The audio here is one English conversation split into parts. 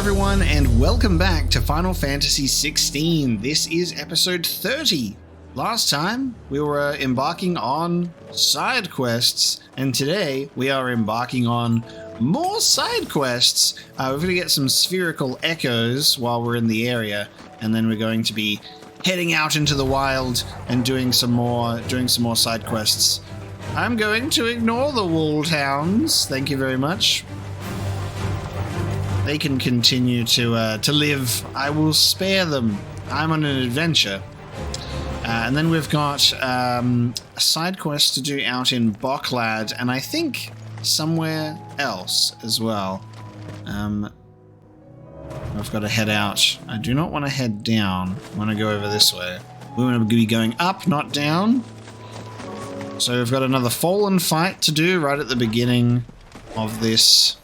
everyone, and welcome back to Final Fantasy XVI. This is episode 30. Last time, we were embarking on side quests, and today we are embarking on more side quests. We're going to get some spherical echoes while we're in the area, and then we're going to be heading out into the wild and doing some more side quests. I'm going to ignore the wall towns. Thank you very much. They can continue to live. I will spare them. I'm on an adventure. And then we've got a side quest to do out in Boklad, and I think somewhere else as well. I've got to head out. I do not want to head down. I want to go over this way. We want to be going up, not down. So we've got another Fallen fight to do right at the beginning of this.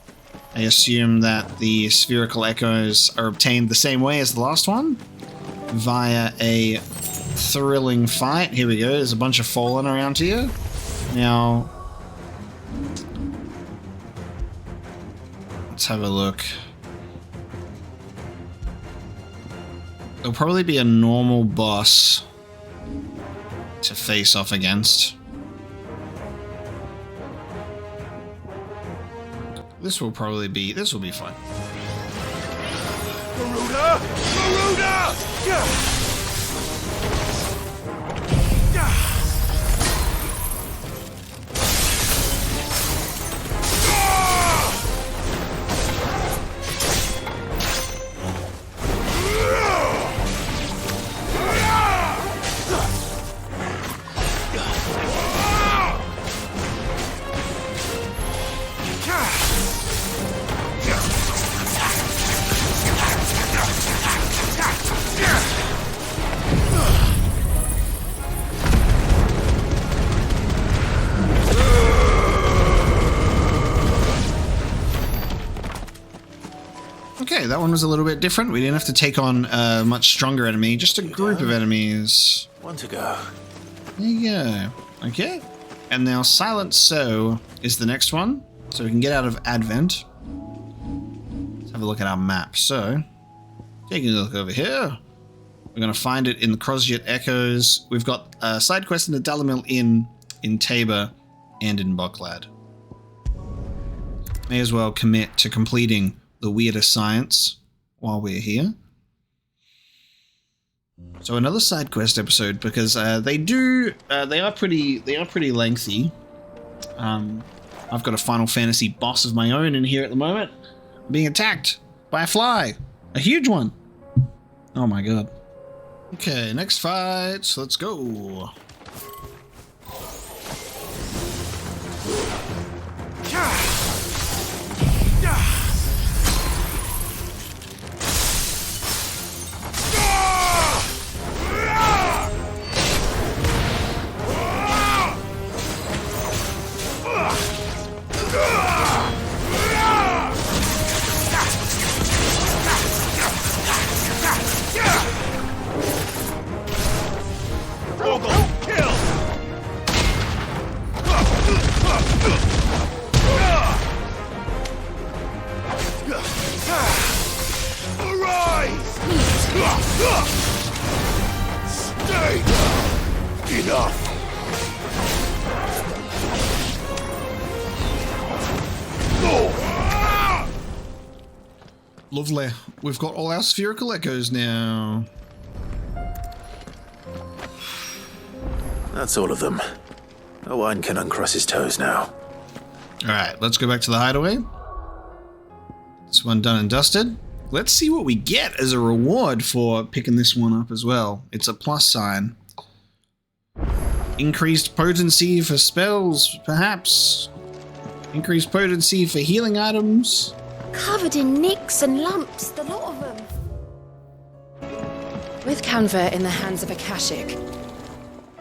I assume that the spherical echoes are obtained the same way as the last one, via a thrilling fight. Here we go. There's a bunch of Fallen around here. Now, let's have a look. There'll probably be a normal boss to face off against. This will be fine. Maruda! Maruda! Yeah! Okay, that one was a little bit different. We didn't have to take on a much stronger enemy, just a group of enemies. One to go. There you go. Okay. And now Silent So is the next one. So we can get out of Advent. Let's have a look at our map. So, taking a look over here. We're going to find it in the Crosjet Echoes. We've got a side quest in the Dalamil Inn, in Tabor, and in Boklad. May as well commit to completing the weirder science while we're here. So another side quest episode, because they are pretty lengthy. I've got a Final Fantasy boss of my own in here at the moment. I'm being attacked by a fly, a huge one. Oh my god. Okay, next fight. So let's go. Lovely. We've got all our spherical echoes now. That's all of them. No one can uncross his toes now. Alright, let's go back to the hideaway. This one done and dusted. Let's see what we get as a reward for picking this one up as well. It's a plus sign. Increased potency for spells, perhaps. Increased potency for healing items. Covered in nicks and lumps, the lot of them. With Canva in the hands of Akashic.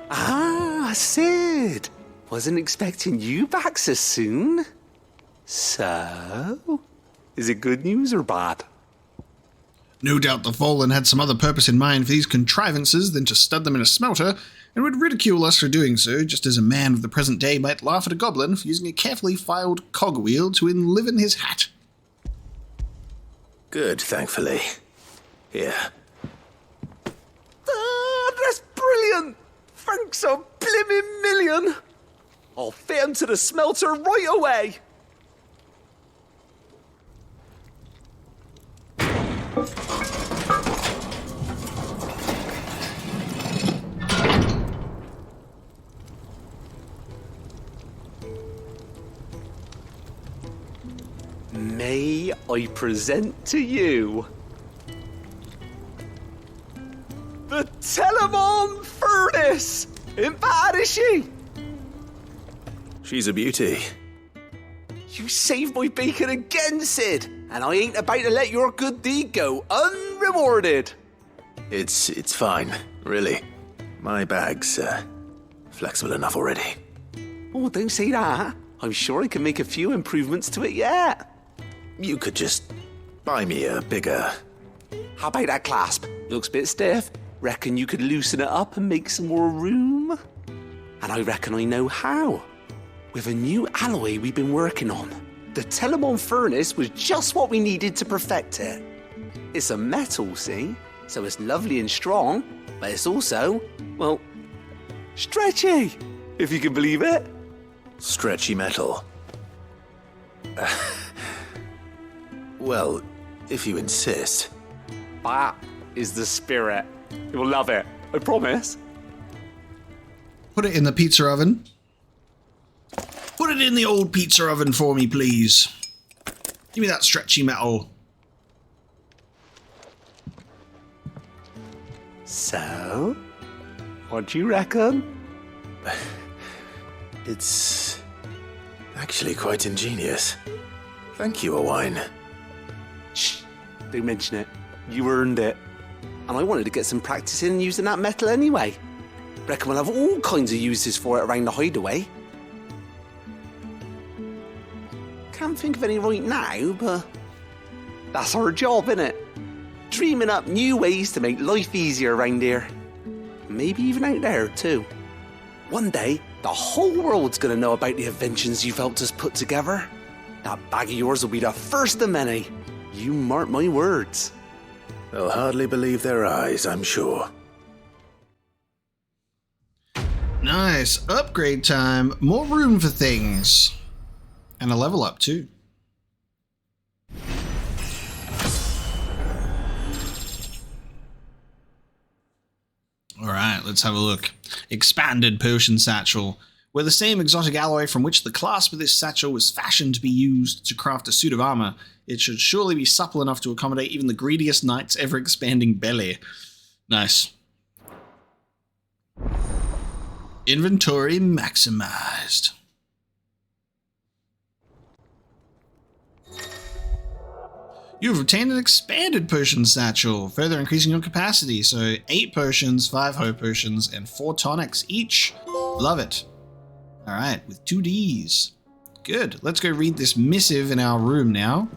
Ah, Sid! Wasn't expecting you back so soon. So, is it good news or bad? No doubt the Fallen had some other purpose in mind for these contrivances than to stud them in a smelter, and would ridicule us for doing so, just as a man of the present day might laugh at a goblin for using a carefully filed cogwheel to enliven his hat. Good, thankfully. Here. That's brilliant! Thanks a blimmin' million! I'll fit 'em to the smelter right away! May I present to you the Telemon Furnace! Ain't bad, is she? She's a beauty. You saved my bacon again, Sid, and I ain't about to let your good deed go unrewarded. It's fine, really. My bag's flexible enough already. Oh, don't say that. I'm sure I can make a few improvements to it yet. You could just buy me a bigger... How about that clasp? It looks a bit stiff. Reckon you could loosen it up and make some more room? And I reckon I know how. With a new alloy we've been working on. The Telemon Furnace was just what we needed to perfect it. It's a metal, see? So it's lovely and strong, but it's also, well, stretchy, if you can believe it. Stretchy metal. Well, if you insist. That is the spirit. You'll love it, I promise. Put it in the pizza oven. Put it in the old pizza oven for me, please. Give me that stretchy metal. So, what do you reckon? It's actually quite ingenious. Thank you, Owain. Shh, don't mention it. You earned it. And I wanted to get some practice in using that metal anyway. Reckon we'll have all kinds of uses for it around the hideaway. Can't think of any right now, but that's our job, innit? Dreaming up new ways to make life easier around here. Maybe even out there, too. One day, the whole world's gonna know about the inventions you've helped us put together. That bag of yours will be the first of many. You mark my words. They'll hardly believe their eyes, I'm sure. Nice. Upgrade time. More room for things. And a level up, too. Alright, let's have a look. Expanded Potion Satchel. Where the same exotic alloy from which the clasp of this satchel was fashioned to be used to craft a suit of armor, it should surely be supple enough to accommodate even the greediest knight's ever-expanding belly. Nice. Inventory maximized. You've obtained an expanded potion satchel, further increasing your capacity. So 8 potions, 5 hope potions, and 4 tonics each. Love it. Alright, with 2 Ds. Good. Let's go read this missive in our room now.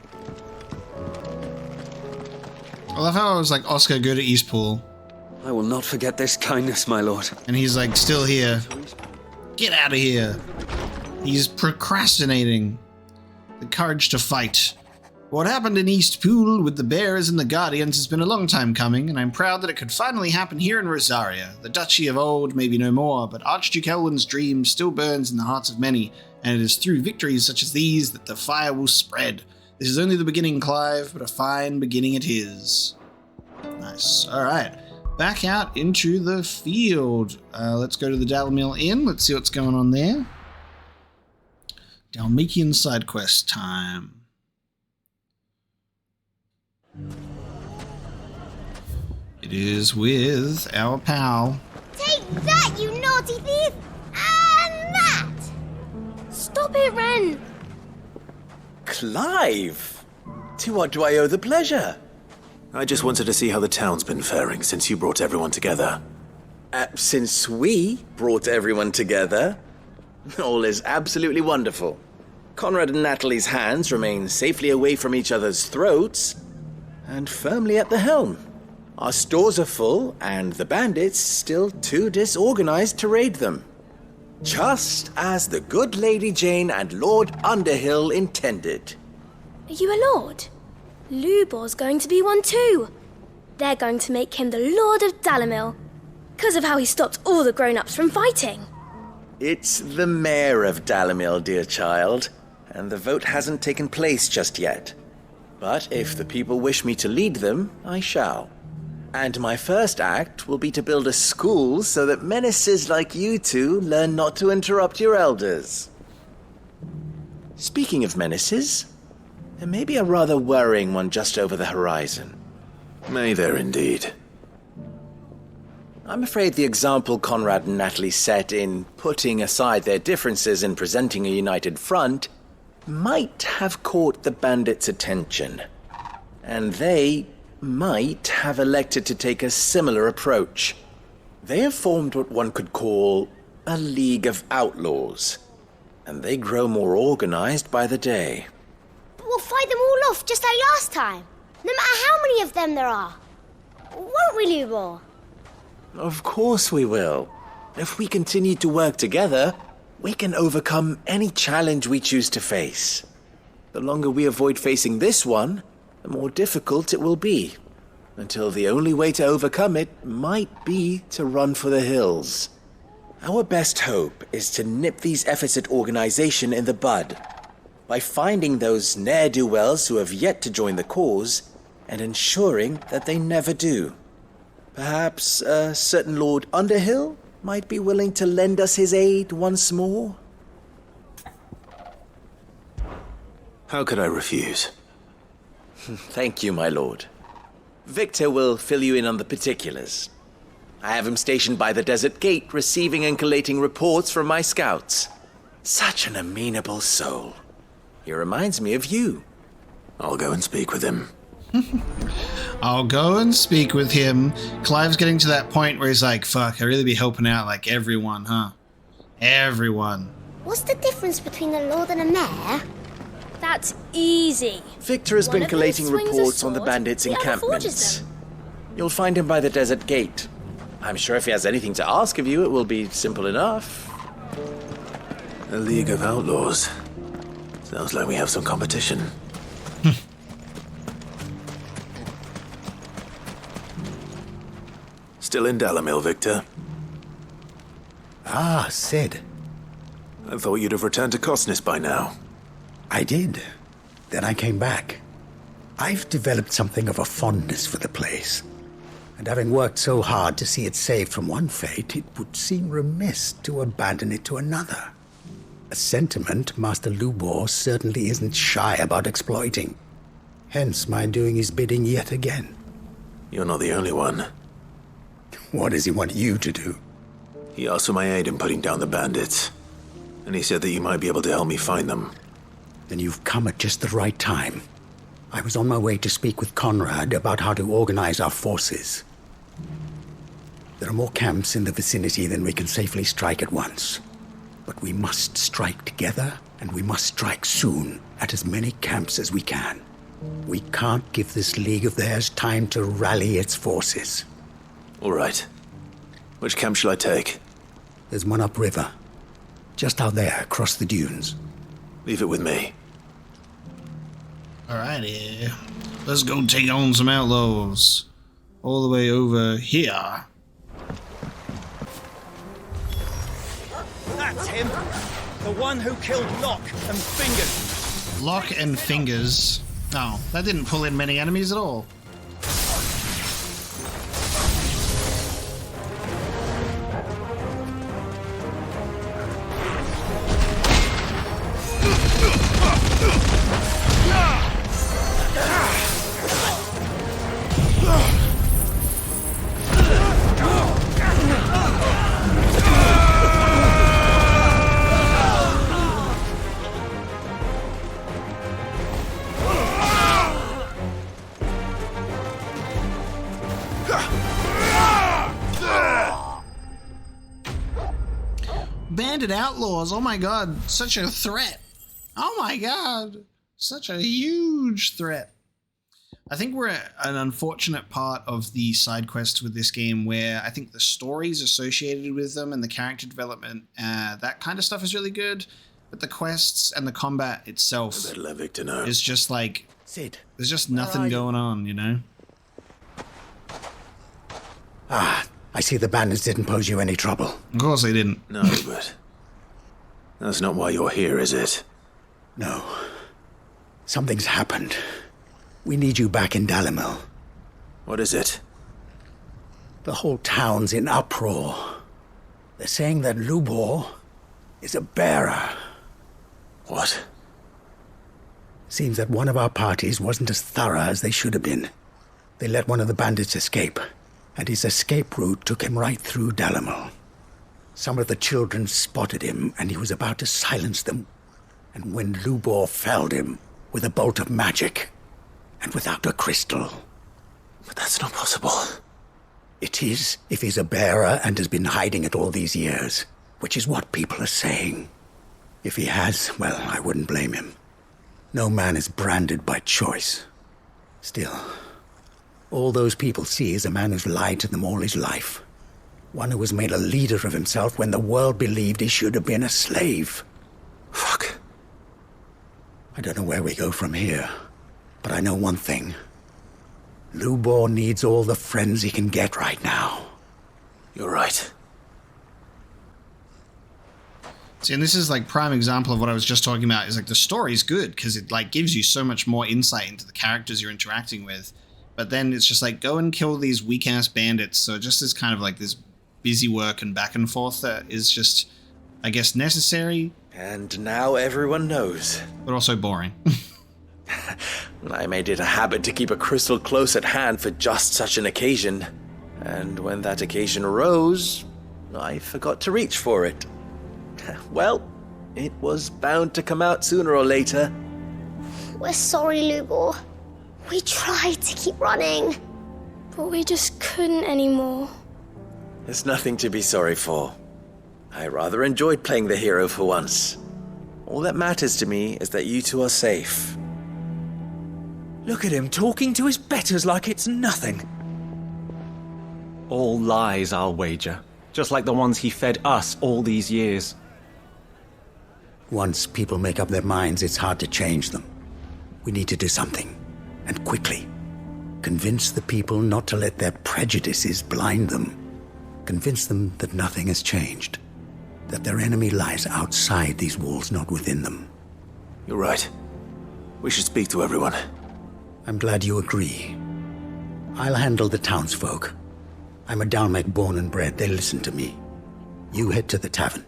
I love how I was like, Oscar, go to Eastpool. I will not forget this kindness, my lord. And he's like, still here. Get out of here. He's procrastinating. The courage to fight. What happened in Eastpool with the Bears and the Guardians has been a long time coming, and I'm proud that it could finally happen here in Rosaria. The duchy of old may be no more, but Archduke Elwin's dream still burns in the hearts of many, and it is through victories such as these that the fire will spread. This is only the beginning, Clive, but a fine beginning it is. Nice. Alright. Back out into the field. Let's go to the Dalmiel Inn. Let's see what's going on there. Dalmatian side quest time. It is with our pal. Take that, you naughty thief! And that! Stop it, Ren! Clive! To what do I owe the pleasure? I just wanted to see how the town's been faring since you brought everyone together. Since we brought everyone together, all is absolutely wonderful. Conrad and Natalie's hands remain safely away from each other's throats and firmly at the helm. Our stores are full, and the bandits still too disorganized to raid them. Just as the good Lady Jane and Lord Underhill intended. Are you a lord? Lubor's going to be one too. They're going to make him the Lord of Dalamil, because of how he stopped all the grown-ups from fighting. It's the mayor of Dalamil, dear child, and the vote hasn't taken place just yet. But if the people wish me to lead them, I shall. And my first act will be to build a school so that menaces like you two learn not to interrupt your elders. Speaking of menaces, there may be a rather worrying one just over the horizon. May there indeed. I'm afraid the example Conrad and Natalie set in putting aside their differences and presenting a united front might have caught the bandits' attention. And they might have elected to take a similar approach. They have formed what one could call a League of Outlaws, and they grow more organized by the day. But we'll fight them all off just like last time, no matter how many of them there are. Won't we, Lubor? Of course we will. If we continue to work together, we can overcome any challenge we choose to face. The longer we avoid facing this one, the more difficult it will be, until the only way to overcome it might be to run for the hills. Our best hope is to nip these efforts at organization in the bud, by finding those ne'er-do-wells who have yet to join the cause, and ensuring that they never do. Perhaps a certain Lord Underhill might be willing to lend us his aid once more? How could I refuse? Thank you, my lord. Victor will fill you in on the particulars. I have him stationed by the desert gate, receiving and collating reports from my scouts. Such an amenable soul. He reminds me of you. I'll go and speak with him. I'll go and speak with him. Clive's getting to that point where he's like, fuck, I'd really be helping out like everyone, huh? Everyone. What's the difference between a lord and a mayor? That's easy. Victor has One been of them collating swings a reports on the sword, bandits' the other forges encampments. them. You'll find him by the desert gate. I'm sure if he has anything to ask of you, it will be simple enough. A League of Outlaws. Sounds like we have some competition. Still in Dalamil, Victor? Ah, Sid. I thought you'd have returned to Cosnis by now. I did. Then I came back. I've developed something of a fondness for the place. And having worked so hard to see it saved from one fate, it would seem remiss to abandon it to another. A sentiment Master Lubor certainly isn't shy about exploiting. Hence my doing his bidding yet again. You're not the only one. What does he want you to do? He asked for my aid in putting down the bandits. And he said that you might be able to help me find them. Then you've come at just the right time. I was on my way to speak with Conrad about how to organize our forces. There are more camps in the vicinity than we can safely strike at once. But we must strike together, and we must strike soon at as many camps as we can. We can't give this league of theirs time to rally its forces. All right. Which camp shall I take? There's one upriver. Just out there, across the dunes. Leave it with me. Alrighty. Let's go take on some outlaws. All the way over here. That's him. The one who killed Locke and Fingers. Lock and Fingers. Oh, that didn't pull in many enemies at all. Bandit outlaws, oh my god, such a threat. Oh my god, such a huge threat. I think we're at an unfortunate part of the side quests with this game where I think the stories associated with them and the character development, that kind of stuff is really good, but the quests and the combat itself Let Victor know. is just like Sid. There's just nothing going on, you know? Ah, I see the bandits didn't pose you any trouble. Of course they didn't. No, but that's not why you're here, is it? No. Something's happened. We need you back in Dalimil. What is it? The whole town's in uproar. They're saying that Lubor is a bearer. What? Seems that one of our parties wasn't as thorough as they should have been. They let one of the bandits escape, and his escape route took him right through Dalimil. Some of the children spotted him, and he was about to silence them. And when Lubor felled him with a bolt of magic, and without a crystal. But that's not possible. It is, if he's a bearer and has been hiding it all these years, which is what people are saying. If he has, well, I wouldn't blame him. No man is branded by choice. Still, all those people see is a man who's lied to them all his life. One who was made a leader of himself when the world believed he should have been a slave. Fuck. I don't know where we go from here, but I know one thing. Lubor needs all the friends he can get right now. You're right. See, and this is like prime example of what I was just talking about, is like the story's good because it like gives you so much more insight into the characters you're interacting with. But then it's just like, go and kill these weak ass bandits. So just this kind of like this busy work and back and forth that is just, I guess, necessary. And now everyone knows. But also boring. I made it a habit to keep a crystal close at hand for just such an occasion. And when that occasion arose, I forgot to reach for it. Well, it was bound to come out sooner or later. We're sorry, Lubor. We tried to keep running, but we just couldn't anymore. There's nothing to be sorry for. I rather enjoyed playing the hero for once. All that matters to me is that you two are safe. Look at him talking to his betters like it's nothing. All lies, I'll wager. Just like the ones he fed us all these years. Once people make up their minds, it's hard to change them. We need to do something, and quickly. Convince the people not to let their prejudices blind them. Convince them that nothing has changed. That their enemy lies outside these walls, not within them. You're right. We should speak to everyone. I'm glad you agree. I'll handle the townsfolk. I'm a Dalmec born and bred. They'll listen to me. You head to the tavern.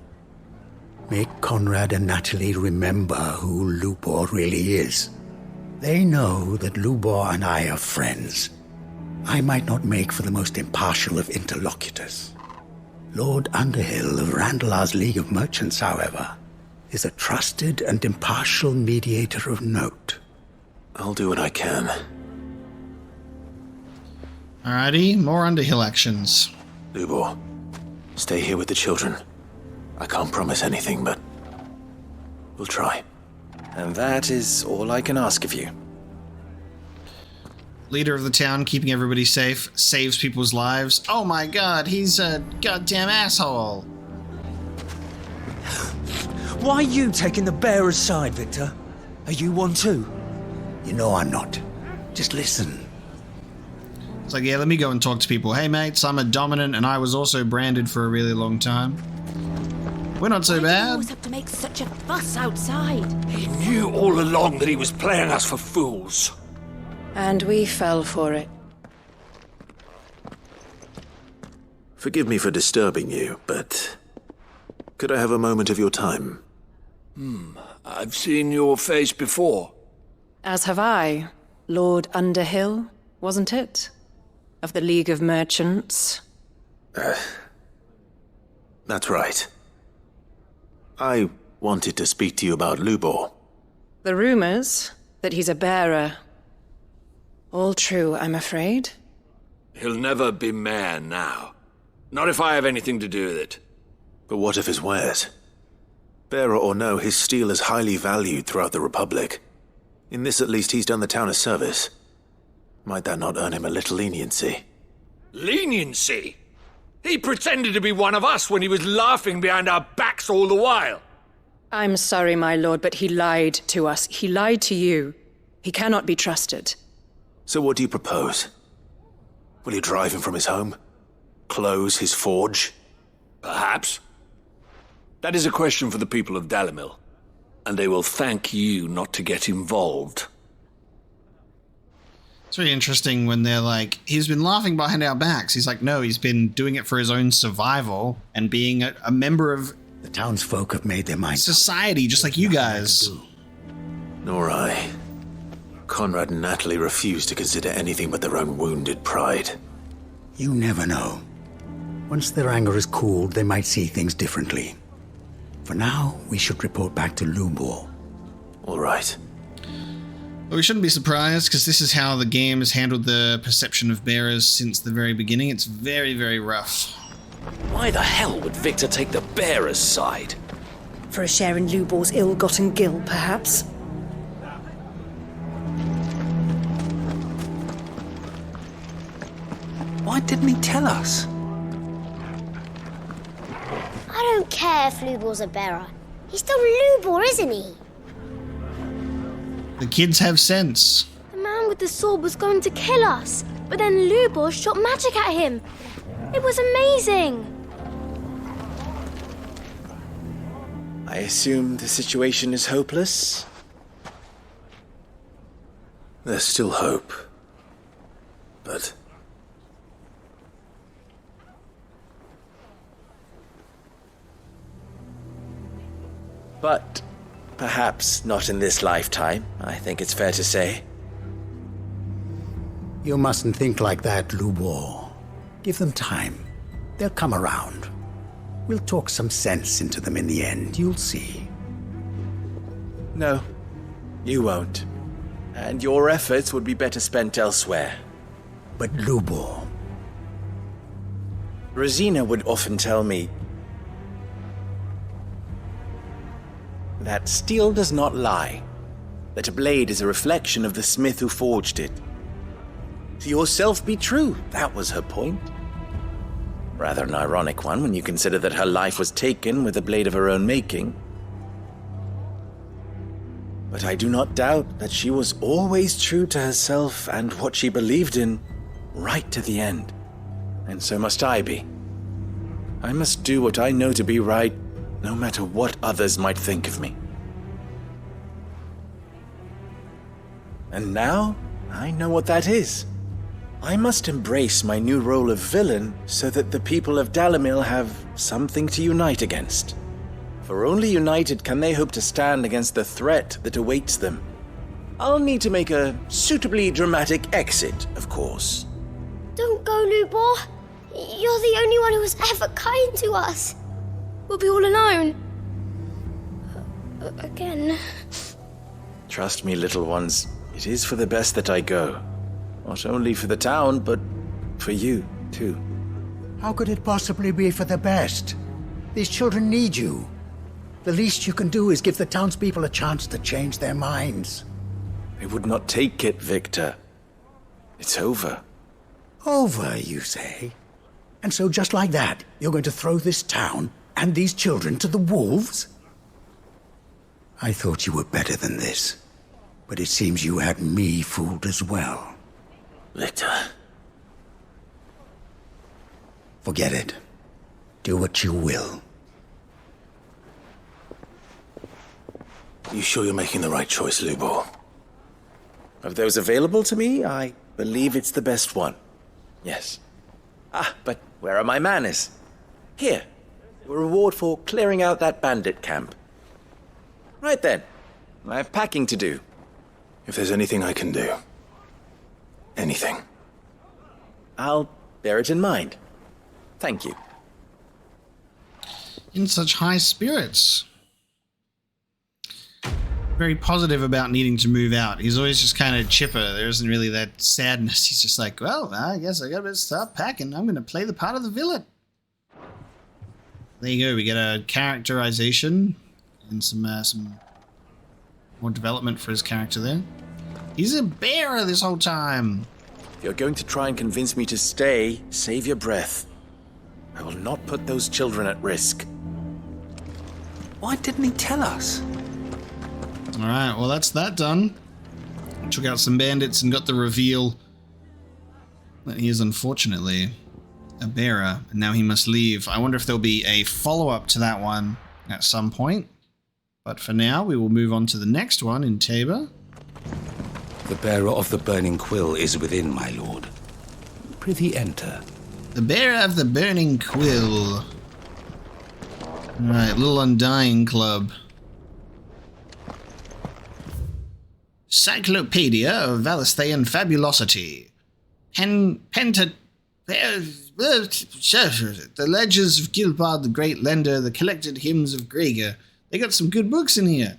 Make Conrad and Natalie remember who Lubor really is. They know that Lubor and I are friends. I might not make for the most impartial of interlocutors. Lord Underhill of Randalar's League of Merchants, however, is a trusted and impartial mediator of note. I'll do what I can. Alrighty, more Underhill actions. Lubor, stay here with the children. I can't promise anything, but we'll try. And that is all I can ask of you. Leader of the town, keeping everybody safe, saves people's lives. Oh my god, he's a goddamn asshole. Why are you taking the bearer's side, Victor? Are you one too? You know I'm not. Just listen. It's like, yeah, let me go and talk to people. Hey mates, I'm a dominant and I was also branded for a really long time. We're not so Why do you bad. always have to make such a fuss outside? He knew all along that he was playing us for fools. And we fell for it. Forgive me for disturbing you, but could I have a moment of your time? I've seen your face before. As have I. Lord Underhill, wasn't it? Of the League of Merchants. That's right. I wanted to speak to you about Lubor. The rumors that he's a bearer. All true, I'm afraid. He'll never be mayor now. Not if I have anything to do with it. But what of his wares? Bearer or no, his steel is highly valued throughout the Republic. In this at least he's done the town a service. Might that not earn him a little leniency? Leniency? He pretended to be one of us when he was laughing behind our backs all the while. I'm sorry, my lord, but he lied to us. He lied to you. He cannot be trusted. So what do you propose? Will you drive him from his home? Close his forge? Perhaps. That is a question for the people of Dalimil, and they will thank you not to get involved. It's really interesting when they're like, he's been laughing behind our backs. He's like, no, he's been doing it for his own survival and being a member of The townsfolk have made their minds up. society, just like you guys. Nor I. Conrad and Natalie refuse to consider anything but their own wounded pride. You never know. Once their anger is cooled, they might see things differently. For now, we should report back to Lubor. All right. But we shouldn't be surprised, because this is how the game has handled the perception of bearers since the very beginning. It's very, very rough. Why the hell would Victor take the bearer's side? For a share in Lubor's ill-gotten gil, perhaps? Why didn't he tell us? I don't care if Lubor's a bearer. He's still Lubor, isn't he? The kids have sense. The man with the sword was going to kill us, but then Lubor shot magic at him. It was amazing. I assume the situation is hopeless? There's still hope. But... But perhaps not in this lifetime, I think it's fair to say. You mustn't think like that, Lubor. Give them time. They'll come around. We'll talk some sense into them in the end, you'll see. No, you won't. And your efforts would be better spent elsewhere. But Lubor, Rosina would often tell me that steel does not lie, that a blade is a reflection of the smith who forged it. To yourself be true, that was her point. Rather an ironic one when you consider that her life was taken with a blade of her own making. But I do not doubt that she was always true to herself and what she believed in, right to the end. And so must I be. I must do what I know to be right, no matter what others might think of me. And now, I know what that is. I must embrace my new role of villain so that the people of Dalimil have something to unite against. For only united can they hope to stand against the threat that awaits them. I'll need to make a suitably dramatic exit, of course. Don't go, Lubor. You're the only one who was ever kind to us. We'll be all alone. Again. Trust me, little ones, it is for the best that I go. Not only for the town, but for you, too. how could it possibly be for the best? These children need you. The least you can do is give the townspeople a chance to change their minds. They would not take it, Victor. It's over. Over, you say? And so just like that, you're going to throw this town and these children to the wolves? I thought you were better than this. But it seems you had me fooled as well. Victor. Forget it. Do what you will. You sure you're making the right choice, Lubor? Of those available to me, I believe it's the best one. Yes. Ah, but where are my manners? Here. A reward for clearing out that bandit camp. Right then. I have packing to do. If there's anything I can do. Anything. I'll bear it in mind. Thank you. In such high spirits. Very positive about needing to move out. He's always just kind of chipper. There isn't really that sadness. He's just like, well, I guess I gotta start packing. I'm gonna play the part of the villain. There you go. We get a characterization and some more development for his character there. He's a bearer this whole time. If you're going to try and convince me to stay, save your breath. I will not put those children at risk. Why didn't he tell us? All right, well, that's that done. took out some bandits and got the reveal that he is unfortunately a bearer, and now he must leave. I wonder if there'll be a follow-up to that one at some point. But for now, we will move on to the next one in Tabor. The bearer of the burning quill is within, my lord. Prithee enter. The bearer of the burning quill. Alright, little Undying Club. Cyclopedia of Valisthaean Fabulosity. The Ledgers of Gilbard the Great Lender, the Collected Hymns of Gregor. They got some good books in here.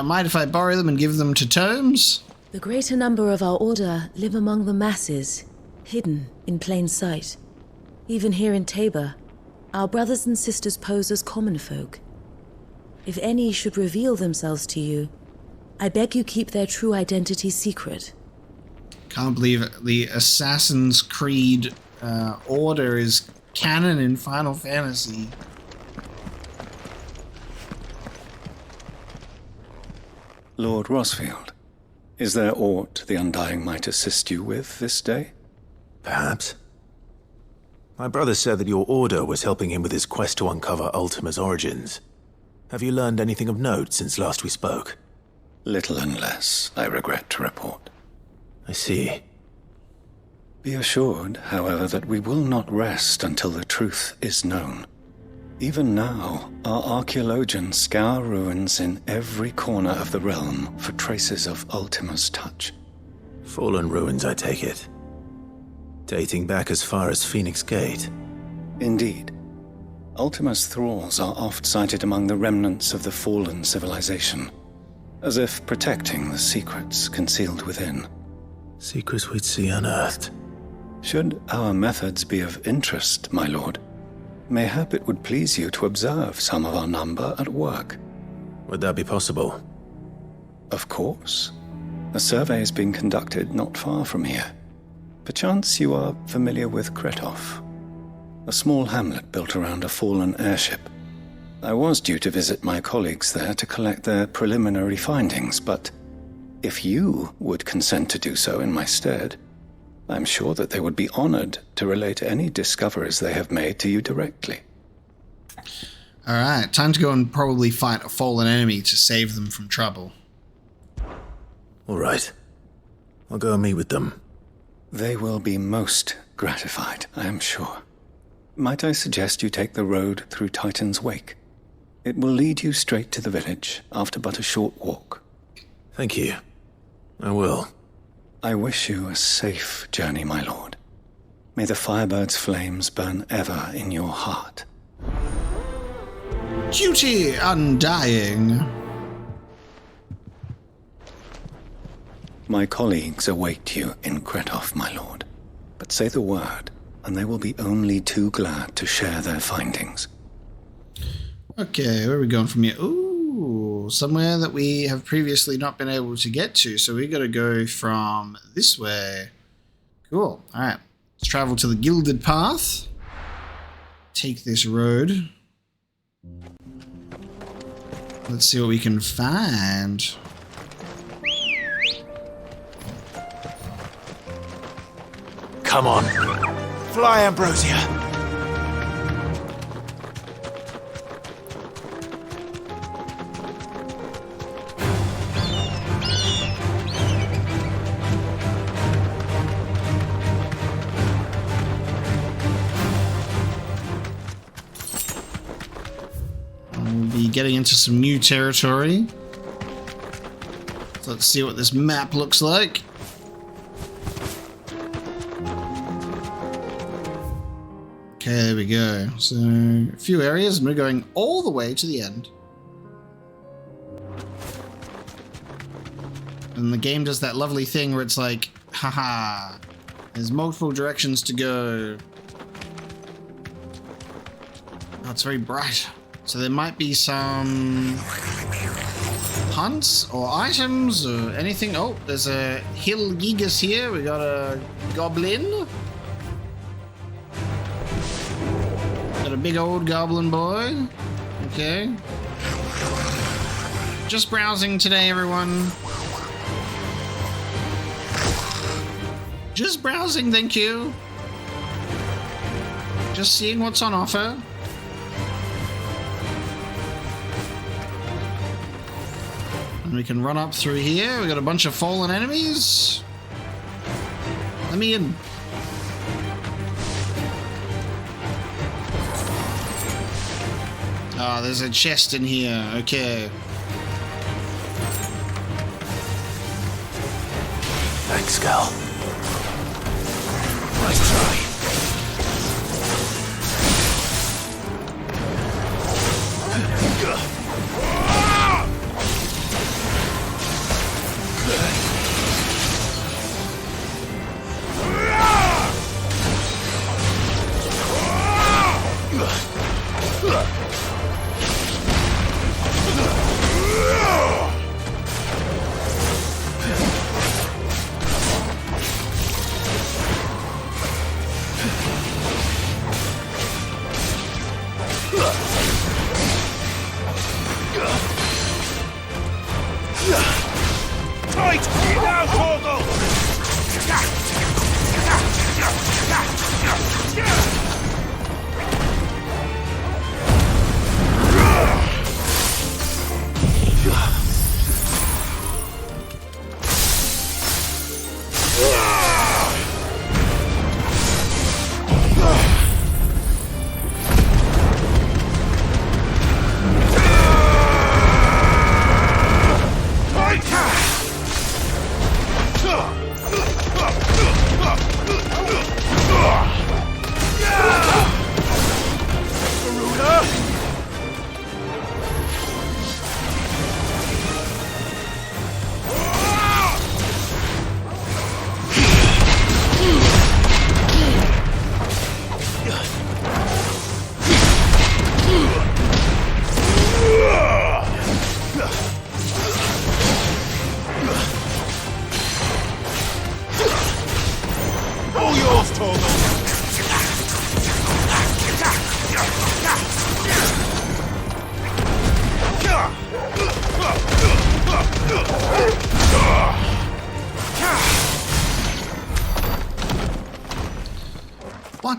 Mind if I borrow them and give them to Tomes? The greater number of our order live among the masses, hidden in plain sight. Even here in Tabor, our brothers and sisters pose as common folk. If any should reveal themselves to you, I beg you keep their true identity secret. Can't believe the Assassin's Creed order is canon in Final Fantasy. Lord Rosfield, is there aught the Undying might assist you with this day? Perhaps. My brother said that your order was helping him with his quest to uncover Ultima's origins. Have you learned anything of note since last we spoke? Little and less, I regret to report. I see. Be assured, however, that we will not rest until the truth is known. Even now, our archaeologians scour ruins in every corner of the realm for traces of Ultima's touch. Fallen ruins, I take it. Dating back as far as Phoenix Gate. Indeed. Ultima's thralls are oft sighted among the remnants of the fallen civilization, as if protecting the secrets concealed within. Secrets we'd see unearthed. Should our methods be of interest, my lord, mayhap it would please you to observe some of our number at work. Would that be possible? Of course. A survey is being conducted not far from here. Perchance you are familiar with Kretov, a small hamlet built around a fallen airship. I was due to visit my colleagues there to collect their preliminary findings, but if you would consent to do so in my stead, I'm sure that they would be honored to relate any discoveries they have made to you directly. Alright, time to go and probably fight a fallen enemy to save them from trouble. Alright. I'll go and meet with them. They will be most gratified, I am sure. Might I suggest you take the road through Titan's Wake? It will lead you straight to the village after but a short walk. Thank you. I will. I wish you a safe journey, my lord. May the Firebird's flames burn ever in your heart. Duty Undying. My colleagues await you in Kretov, my lord. But say the word, and they will be only too glad to share their findings. Okay, where are we going from here? Ooh, somewhere that we have previously not been able to get to, so we got to go from this way. Cool. All right, let's travel to the Gilded Path. Take this road. Let's see what we can find. Come on. Fly, Ambrosia. We'll be getting into some new territory. So let's see what this map looks like. Okay, there we go. So, a few areas, and we're going all the way to the end. And the game does that lovely thing where it's like, haha, there's multiple directions to go. Oh, it's very bright. So there might be some hunts or items or anything. Oh, there's a hill gigas here. We got a goblin. Got a big old goblin boy. Okay. Just browsing today, everyone. Just browsing, thank you. Just seeing what's on offer. And we can run up through here. We got a bunch of fallen enemies. Let me in. Ah, there's a chest in here. Okay. Thanks, Gal. Nice try.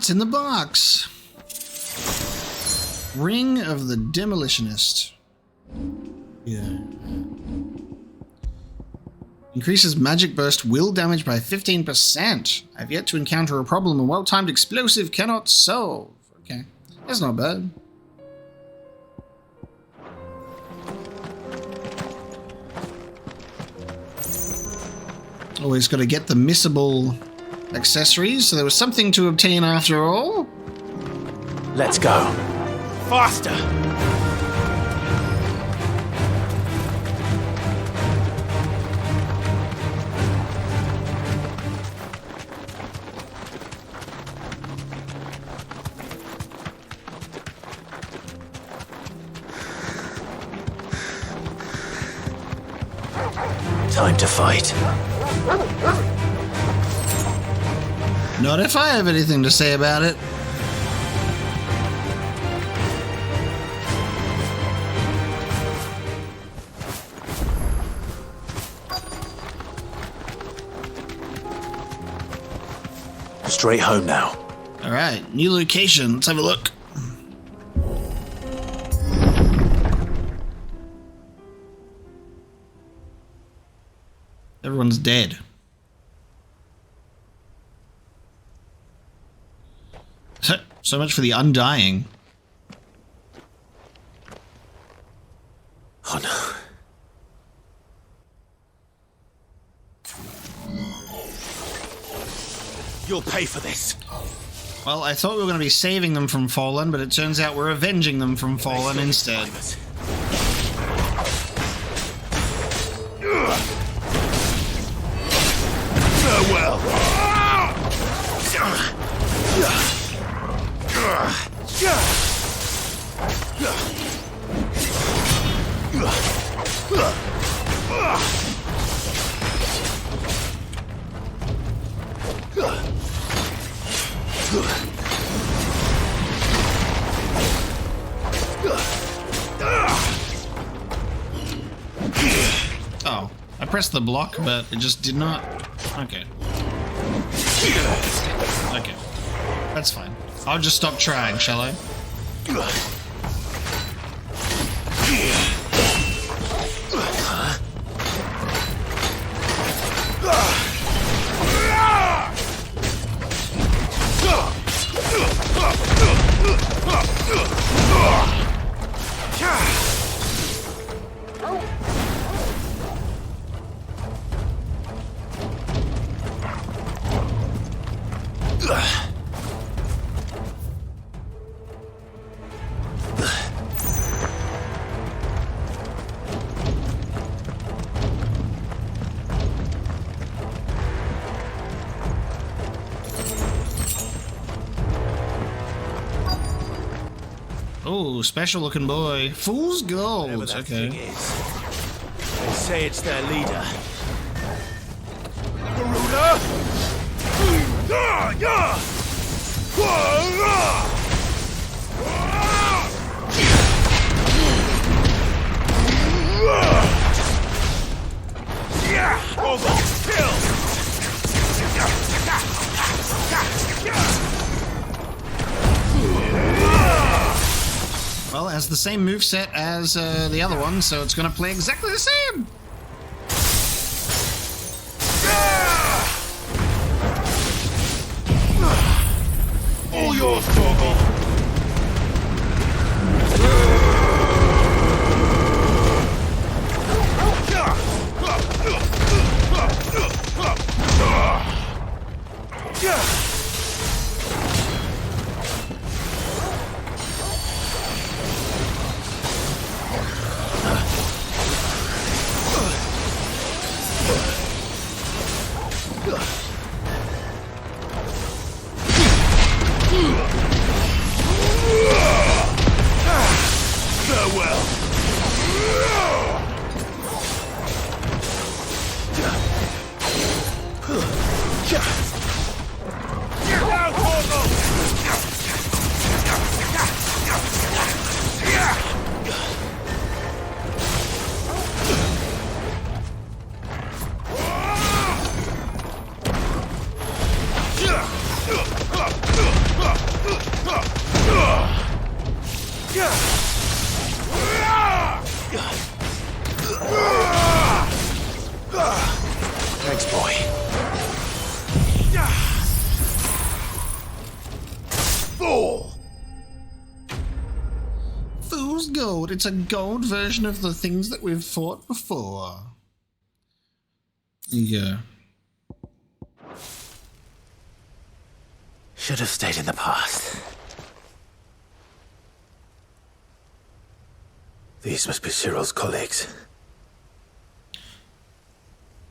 What's in the box? Ring of the Demolitionist. Yeah. Increases magic burst will damage by 15%. I've yet to encounter a problem a well-timed explosive cannot solve. Okay, that's not bad. Always got to get the missable accessories, so there was something to obtain after all. Let's go. Faster! Time to fight. Not if I have anything to say about it. Straight home now. All right, new location. Let's have a look. Everyone's dead. So much for the Undying. Oh no. You'll pay for this. Well, I thought we were going to be saving them from Fallen, but it turns out we're avenging them from Fallen instead. Farewell. Oh, I pressed the block, but it just did not. Okay. Okay. That's fine. I'll just stop trying, shall I? Oh, special looking boy. Fool's gold. Okay. They say it's their leader. Garuda! Well, it has the same moveset as the other one, so it's going to play exactly the same. All yours, Torgal. Thanks, boy. Fool! Fool's gold. It's a gold version of the things that we've fought before. There you go. Should have stayed in the past. These must be Cyril's colleagues.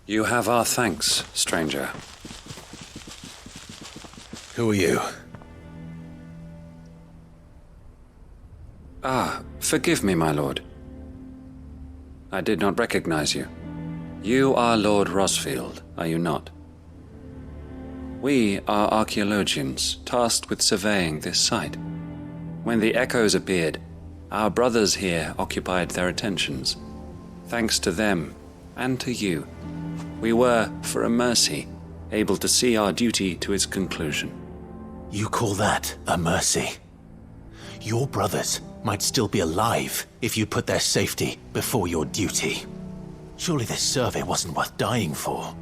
You have our thanks, stranger. Who are you? Ah, forgive me, my lord. I did not recognize you. You are Lord Rosfield, are you not? We are archaeologians tasked with surveying this site. When the echoes appeared, our brothers here occupied their attentions. Thanks to them, and to you, we were, for a mercy, able to see our duty to its conclusion. You call that a mercy? Your brothers might still be alive if you put their safety before your duty. Surely this survey wasn't worth dying for.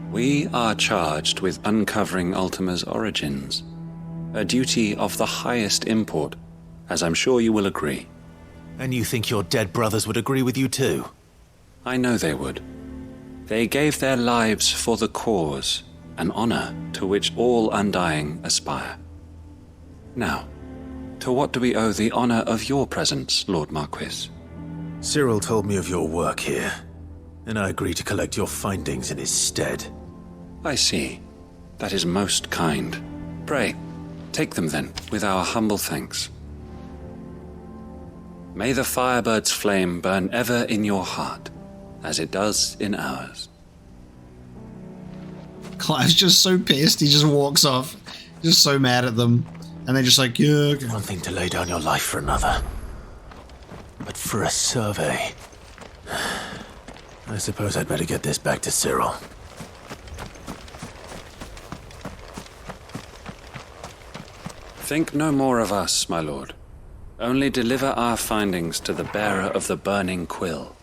We are charged with uncovering Ultima's origins, a duty of the highest import, as I'm sure you will agree. And you think your dead brothers would agree with you too? I know they would. They gave their lives for the cause, an honor to which all Undying aspire. Now, to what do we owe the honor of your presence, Lord Marquis? Cyril told me of your work here, and I agree to collect your findings in his stead. I see. That is most kind. Pray, take them then, with our humble thanks. May the Firebird's flame burn ever in your heart, as it does in ours. Clive's just so pissed, he just walks off. Just so mad at them. And they're just like, yeah, okay. One thing to lay down your life for another. But for a survey, I suppose I'd better get this back to Cyril. Think no more of us, my lord. Only deliver our findings to the bearer of the burning quill.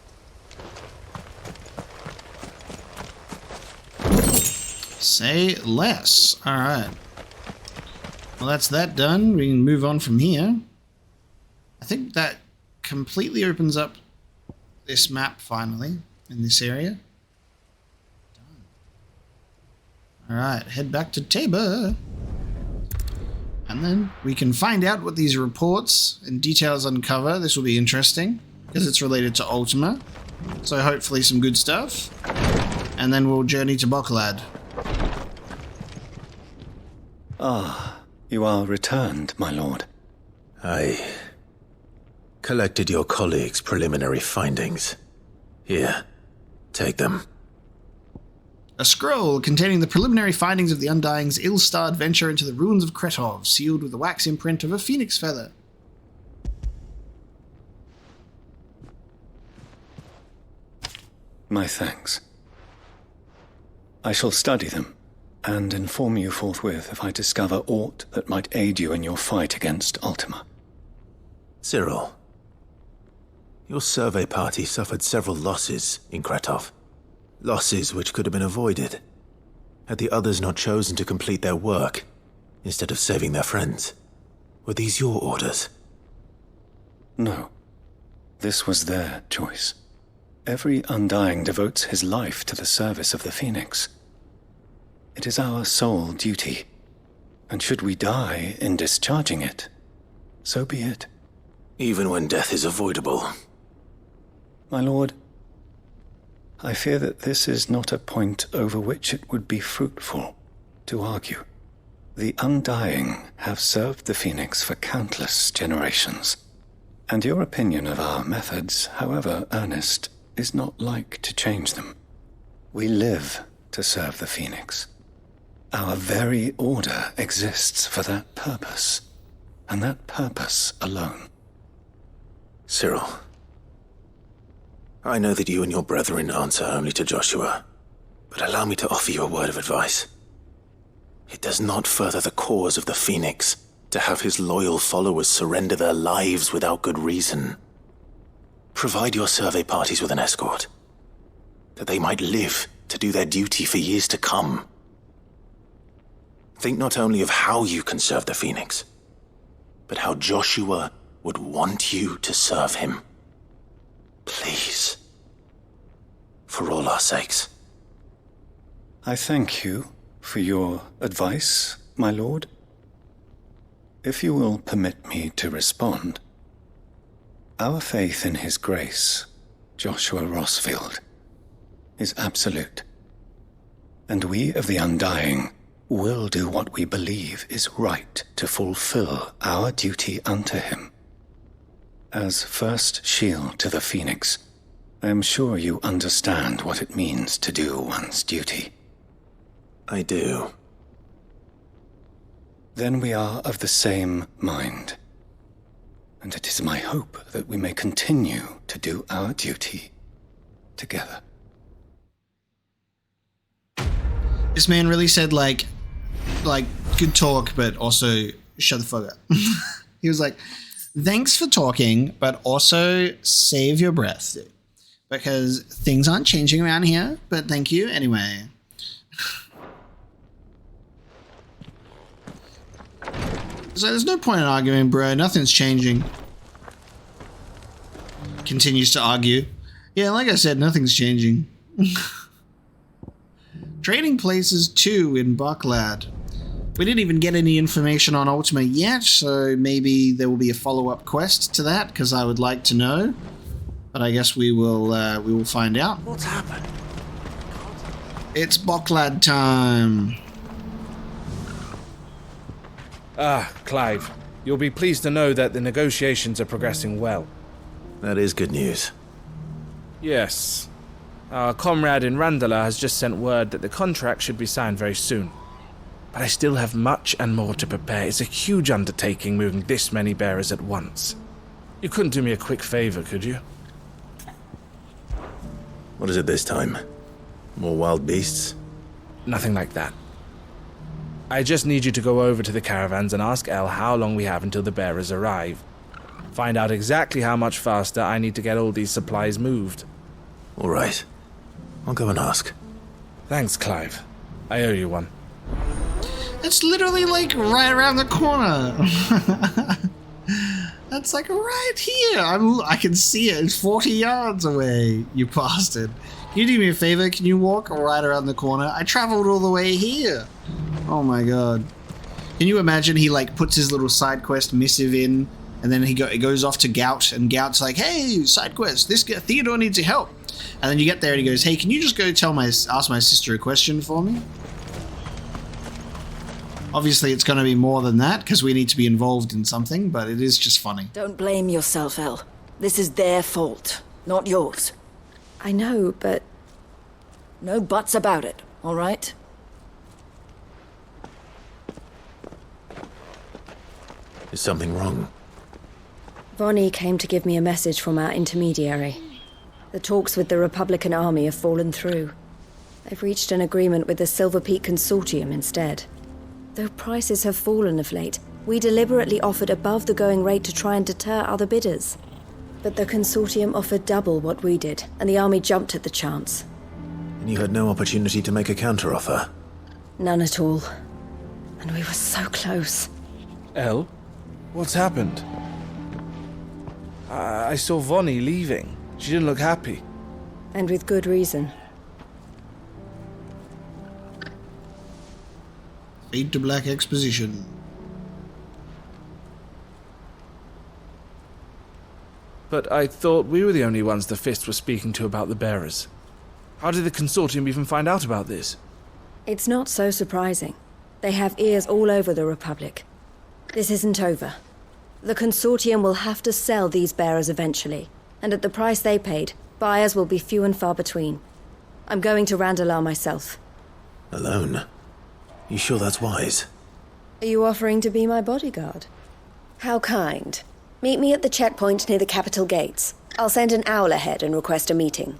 Say less. Alright. Well, that's that done. We can move on from here. I think that completely opens up this map finally in this area. Alright, head back to Tabor. And then we can find out what these reports and details uncover. This will be interesting, because it's related to Ultima. So hopefully some good stuff. And then we'll journey to Boklad. Ah, you are returned, my lord. I collected your colleagues' preliminary findings. Here, take them. A scroll containing the preliminary findings of the Undying's ill-starred venture into the ruins of Kretov, sealed with the wax imprint of a phoenix feather. My thanks. I shall study them, and inform you forthwith if I discover aught that might aid you in your fight against Ultima. Cyril, your survey party suffered several losses in Kretov. Losses which could have been avoided, had the others not chosen to complete their work, instead of saving their friends. Were these your orders? No. This was their choice. Every Undying devotes his life to the service of the Phoenix. It is our sole duty, and should we die in discharging it, so be it. Even when death is avoidable. My lord, I fear that this is not a point over which it would be fruitful to argue. The Undying have served the Phoenix for countless generations, and your opinion of our methods, however earnest, is not like to change them. We live to serve the Phoenix. Our very order exists for that purpose, and that purpose alone. Cyril, I know that you and your brethren answer only to Joshua, but allow me to offer you a word of advice. It does not further the cause of the Phoenix to have his loyal followers surrender their lives without good reason. Provide your survey parties with an escort, that they might live to do their duty for years to come. Think not only of how you can serve the Phoenix, but how Joshua would want you to serve him. Please. For all our sakes. I thank you for your advice, my lord. If you will permit me to respond, our faith in his grace, Joshua Rossfield, is absolute. And we of the Undying will do what we believe is right to fulfill our duty unto him. As first shield to the Phoenix, I am sure you understand what it means to do one's duty. I do. Then we are of the same mind. And it is my hope that we may continue to do our duty together. This man really said, like good talk, but also shut the fuck up. He was like, thanks for talking, but also save your breath, because things aren't changing around here, but thank you anyway. So there's no point in arguing, bro. Nothing's changing. Continues to argue. Yeah, like I said, nothing's changing. Trading places 2 in Boklad. We didn't even get any information on Ultima yet, so maybe there will be a follow-up quest to that, because I would like to know. But I guess we will find out. What's happened? It's Boklad time. Clive, you'll be pleased to know that the negotiations are progressing well. That is good news. Yes. Our comrade in Randala has just sent word that the contract should be signed very soon. But I still have much and more to prepare. It's a huge undertaking moving this many bearers at once. You couldn't do me a quick favor, could you? What is it this time? More wild beasts? Nothing like that. I just need you to go over to the caravans and ask El how long we have until the bearers arrive. Find out exactly how much faster I need to get all these supplies moved. All right. I'll go and ask. Thanks, Clive. I owe you one. It's literally like right around the corner. That's like right here. I can see it. It's 40 yards away, you bastard. Can you do me a favor? Can you walk right around the corner? I traveled all the way here. Oh my god. Can you imagine he like puts his little side quest missive in, and then it goes off to Gout, and Gout's like, hey, side quest, this guy, Theodore needs your help. And then you get there and he goes, hey, can you just go ask my sister a question for me? Obviously it's going to be more than that, because we need to be involved in something, but it is just funny. Don't blame yourself, El. This is their fault, not yours. I know, but... No buts about it, all right? Is something wrong? Vonnie came to give me a message from our intermediary. The talks with the Republican army have fallen through. They've reached an agreement with the Silver Peak Consortium instead. Though prices have fallen of late, we deliberately offered above the going rate to try and deter other bidders. But the Consortium offered double what we did, and the army jumped at the chance. And you had no opportunity to make a counteroffer? None at all. And we were so close. El? What's happened? I saw Vonnie leaving. She didn't look happy. And with good reason. Fade to black exposition. But I thought we were the only ones the Fist was speaking to about the bearers. How did the Consortium even find out about this? It's not so surprising. They have ears all over the Republic. This isn't over. The Consortium will have to sell these bearers eventually, and at the price they paid, buyers will be few and far between. I'm going to Randalar myself. Alone? You sure that's wise? Are you offering to be my bodyguard? How kind. Meet me at the checkpoint near the capital gates. I'll send an owl ahead and request a meeting.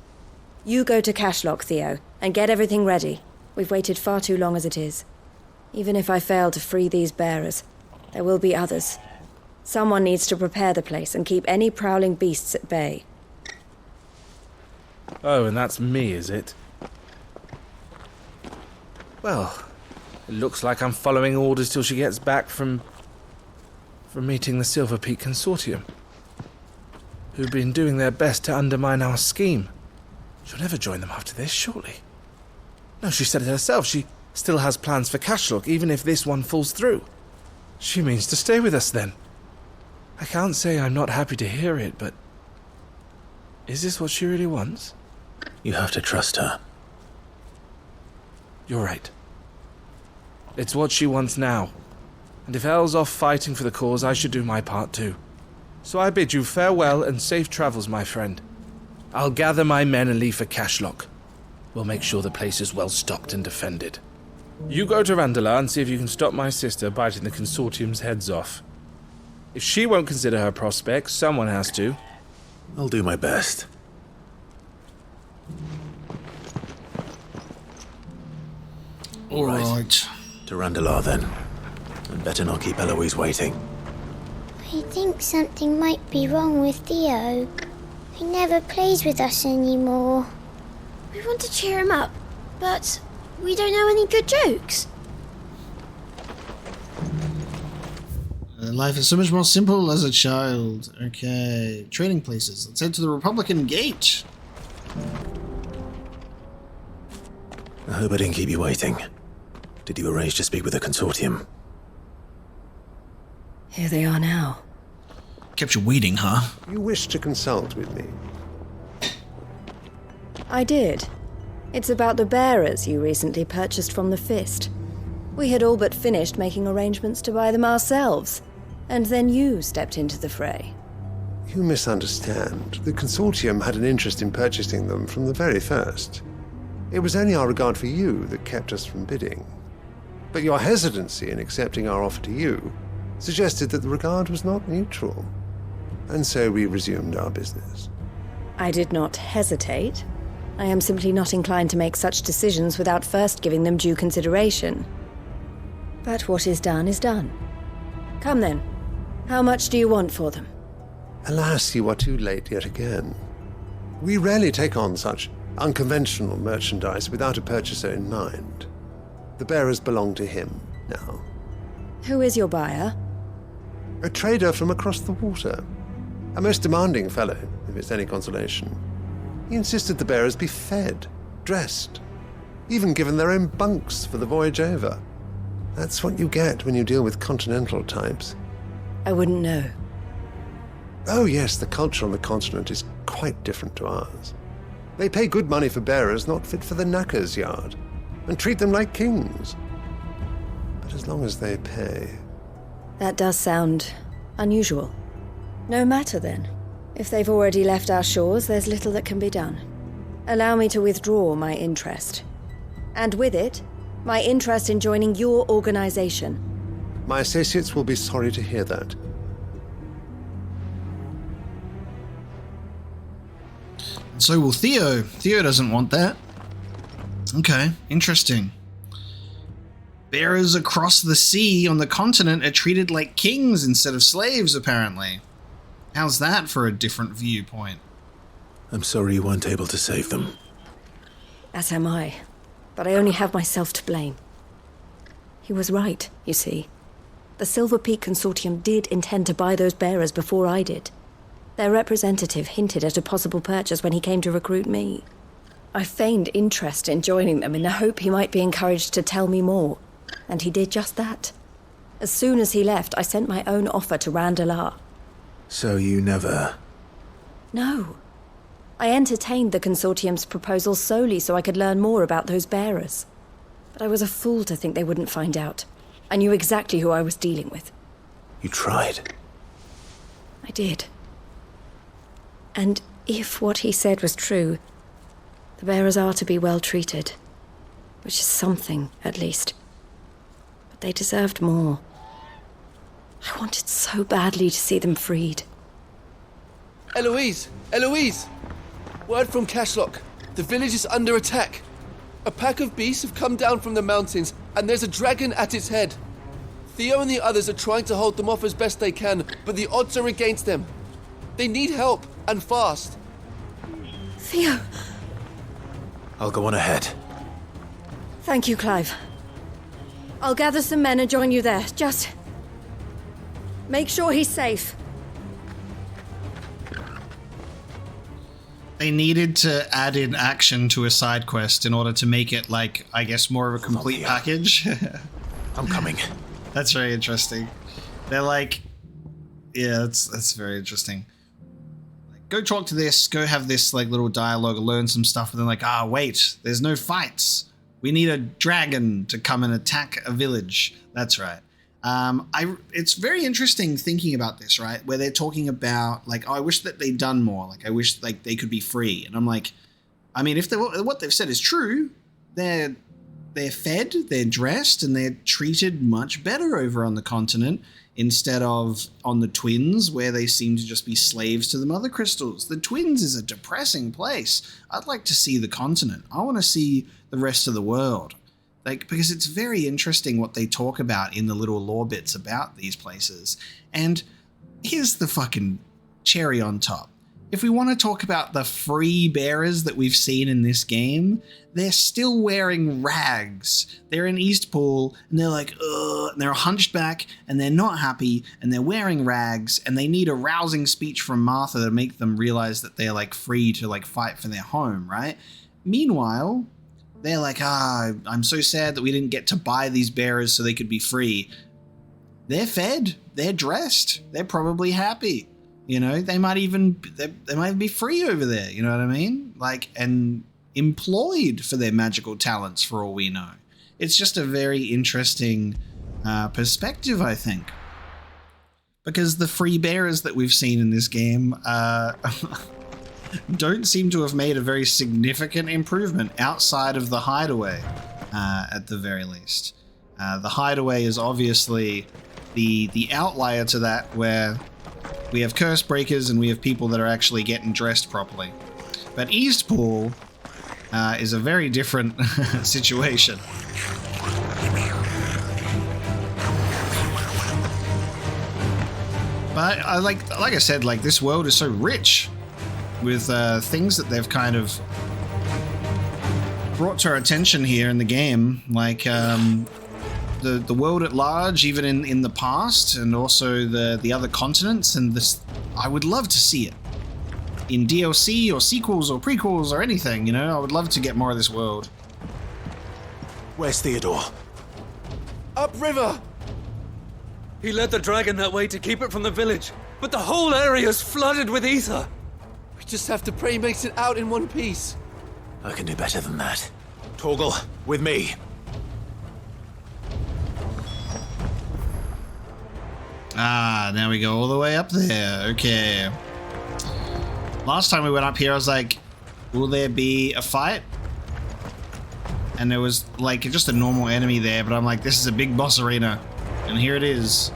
You go to Cashlock, Theo, and get everything ready. We've waited far too long as it is. Even if I fail to free these bearers, there will be others. Someone needs to prepare the place and keep any prowling beasts at bay. Oh, and that's me, is it? Well, it looks like I'm following orders till she gets back from meeting the Silver Peak Consortium, who've been doing their best to undermine our scheme. She'll never join them after this, surely. No, she said it herself. She still has plans for Cashlock, even if this one falls through. She means to stay with us, then. I can't say I'm not happy to hear it, but... is this what she really wants? You have to trust her. You're right. It's what she wants now. And if Elle's off fighting for the cause, I should do my part too. So I bid you farewell and safe travels, my friend. I'll gather my men and leave for Cashlock. We'll make sure the place is well stocked and defended. You go to Randalar and see if you can stop my sister biting the Consortium's heads off. If she won't consider her prospects, someone has to. I'll do my best. All right. To Randalar, then. I'd better not keep Eloise waiting. I think something might be wrong with Theo. He never plays with us anymore. We want to cheer him up, but we don't know any good jokes. Life is so much more simple as a child. Okay, trading places. Let's head to the Republican Gate. I hope I didn't keep you waiting. Did you arrange to speak with the Consortium? Here they are now. Kept you waiting, huh? You wish to consult with me? I did. It's about the bearers you recently purchased from the Fist. We had all but finished making arrangements to buy them ourselves, and then you stepped into the fray. You misunderstand. The Consortium had an interest in purchasing them from the very first. It was only our regard for you that kept us from bidding. But your hesitancy in accepting our offer to you suggested that the regard was not mutual. And so we resumed our business. I did not hesitate. I am simply not inclined to make such decisions without first giving them due consideration. But what is done is done. Come then. How much do you want for them? Alas, you are too late yet again. We rarely take on such unconventional merchandise without a purchaser in mind. The bearers belong to him now. Who is your buyer? A trader from across the water. A most demanding fellow, if it's any consolation. He insisted the bearers be fed, dressed, even given their own bunks for the voyage over. That's what you get when you deal with continental types. I wouldn't know. Oh yes, the culture on the continent is quite different to ours. They pay good money for bearers not fit for the knacker's yard, and treat them like kings. But as long as they pay... That does sound unusual. No matter then. If they've already left our shores, there's little that can be done. Allow me to withdraw my interest. And with it, my interest in joining your organization. My associates will be sorry to hear that. So will Theo. Theo doesn't want that. Okay, interesting. Bearers across the sea on the continent are treated like kings instead of slaves, apparently. How's that for a different viewpoint? I'm sorry you weren't able to save them. As am I. But I only have myself to blame. He was right, you see. The Silver Peak Consortium did intend to buy those bearers before I did. Their representative hinted at a possible purchase when he came to recruit me. I feigned interest in joining them in the hope he might be encouraged to tell me more, and he did just that. As soon as he left, I sent my own offer to Randalar. So you never... No. I entertained the Consortium's proposal solely so I could learn more about those bearers. But I was a fool to think they wouldn't find out. I knew exactly who I was dealing with. You tried. I did. And if what he said was true, the bearers are to be well treated. Which is something, at least. But they deserved more. I wanted so badly to see them freed. Eloise! Eloise! Word from Cashlock. The village is under attack. A pack of beasts have come down from the mountains, and there's a dragon at its head. Theo and the others are trying to hold them off as best they can, but the odds are against them. They need help, and fast. Theo! I'll go on ahead. Thank you, Clive. I'll gather some men and join you there. Just... make sure he's safe. They needed to add in action to a side quest in order to make it, like, I guess, more of a complete package. I'm coming. That's very interesting. They're like... Yeah, that's very interesting. Like, go talk to this, go have this, like, little dialogue, learn some stuff, and then like, wait, there's no fights. We need a dragon to come and attack a village. That's right. It's very interesting thinking about this, right? Where they're talking about, like, I wish that they'd done more. Like, I wish, like, they could be free. And I'm like, I mean, if what they've said is true, they're fed, they're dressed, and they're treated much better over on the continent instead of on the Twins, where they seem to just be slaves to the Mother Crystals. The Twins is a depressing place. I'd like to see the continent. I want to see the rest of the world. Like, because it's very interesting what they talk about in the little lore bits about these places. And here's the fucking cherry on top. If we want to talk about the free bearers that we've seen in this game, they're still wearing rags. They're in Eastpool, and they're like, ugh, and they're hunched back, and they're not happy, and they're wearing rags, and they need a rousing speech from Martha to make them realize that they're, like, free to, like, fight for their home, right? Meanwhile... they're like, I'm so sad that we didn't get to buy these bearers so they could be free. They're fed. They're dressed. They're probably happy. You know, they might even be free over there. You know what I mean? Like, and employed for their magical talents for all we know. It's just a very interesting perspective, I think. Because the free bearers that we've seen in this game don't seem to have made a very significant improvement outside of the hideaway, at the very least. The hideaway is obviously the outlier to that, where we have curse breakers and we have people that are actually getting dressed properly. But Eastpool is a very different situation. But like I said, like this world is so rich with things that they've kind of brought to our attention here in the game, like the world at large, even in the past, and also the other continents. And this, I would love to see it in DLC or sequels or prequels or anything. You know, I would love to get more of this world. Where's Theodore? Upriver! He led the dragon that way to keep it from the village, but the whole area's flooded with ether. We just have to pray he makes it out in one piece. I can do better than that. Torgal, with me. Ah, now we go all the way up there. Okay. Last time we went up here, I was like, will there be a fight? And there was like just a normal enemy there, but I'm like, this is a big boss arena. And here it is.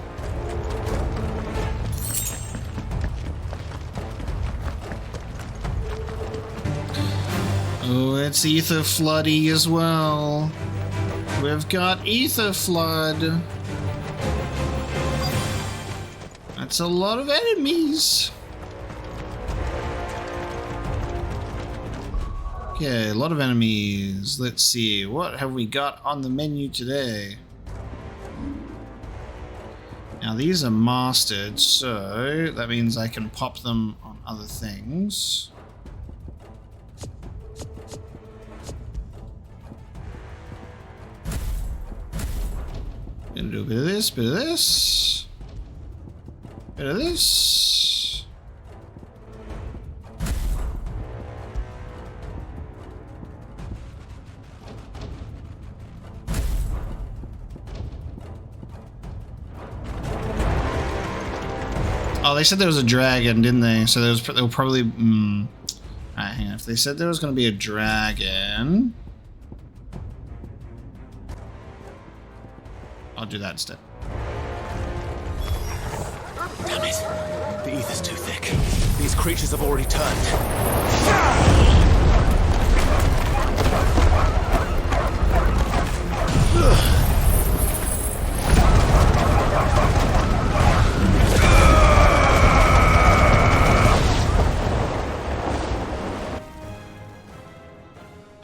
Oh, it's Ether Floody as well. We've got Ether Flood. That's a lot of enemies. Okay, a lot of enemies. Let's see, what have we got on the menu today? Now these are mastered, so that means I can pop them on other things. Gonna do a bit of this, bit of this, bit of this. Oh, they said there was a dragon, didn't they? So there were probably. Alright, hang on. If they said there was going to be a dragon, I'll do that instead. Damn it. The ether's too thick. These creatures have already turned.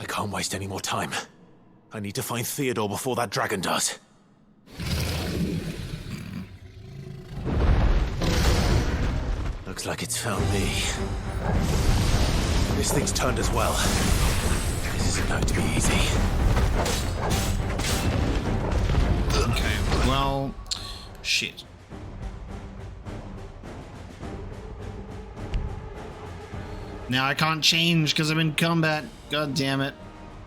I can't waste any more time. I need to find Theodore before that dragon does. Looks like it's found me. This thing's turned as well. This isn't going to be easy. Okay, well, shit. Now I can't change because I'm in combat. God damn it.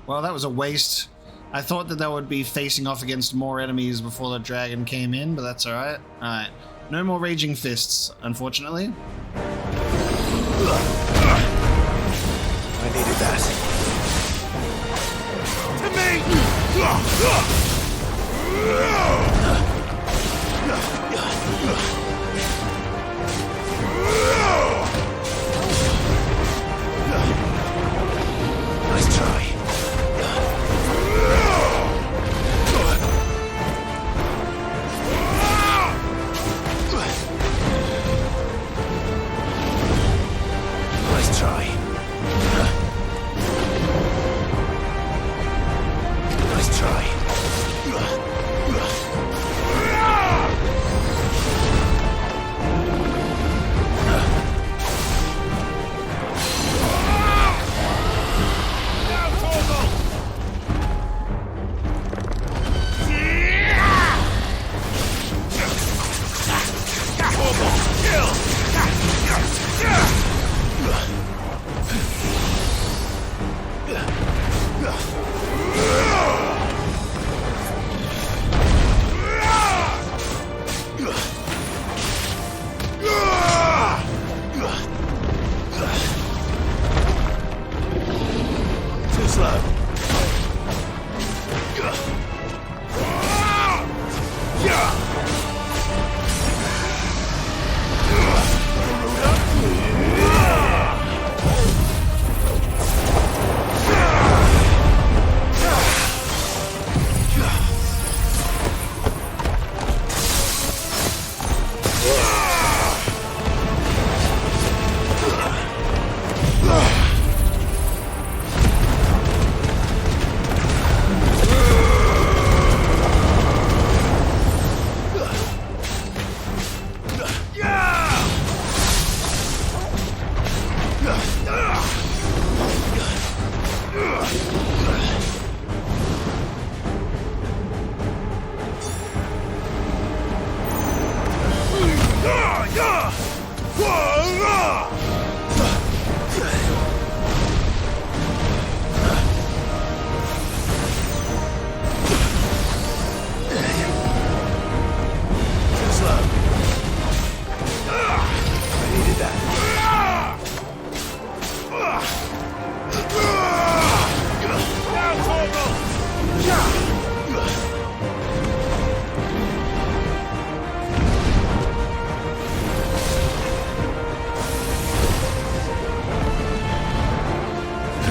Well, that was a waste. I thought that would be facing off against more enemies before the dragon came in, but that's alright. Alright. No more raging fists, unfortunately. I needed that. To me! Nice try. Nice try. Nice try.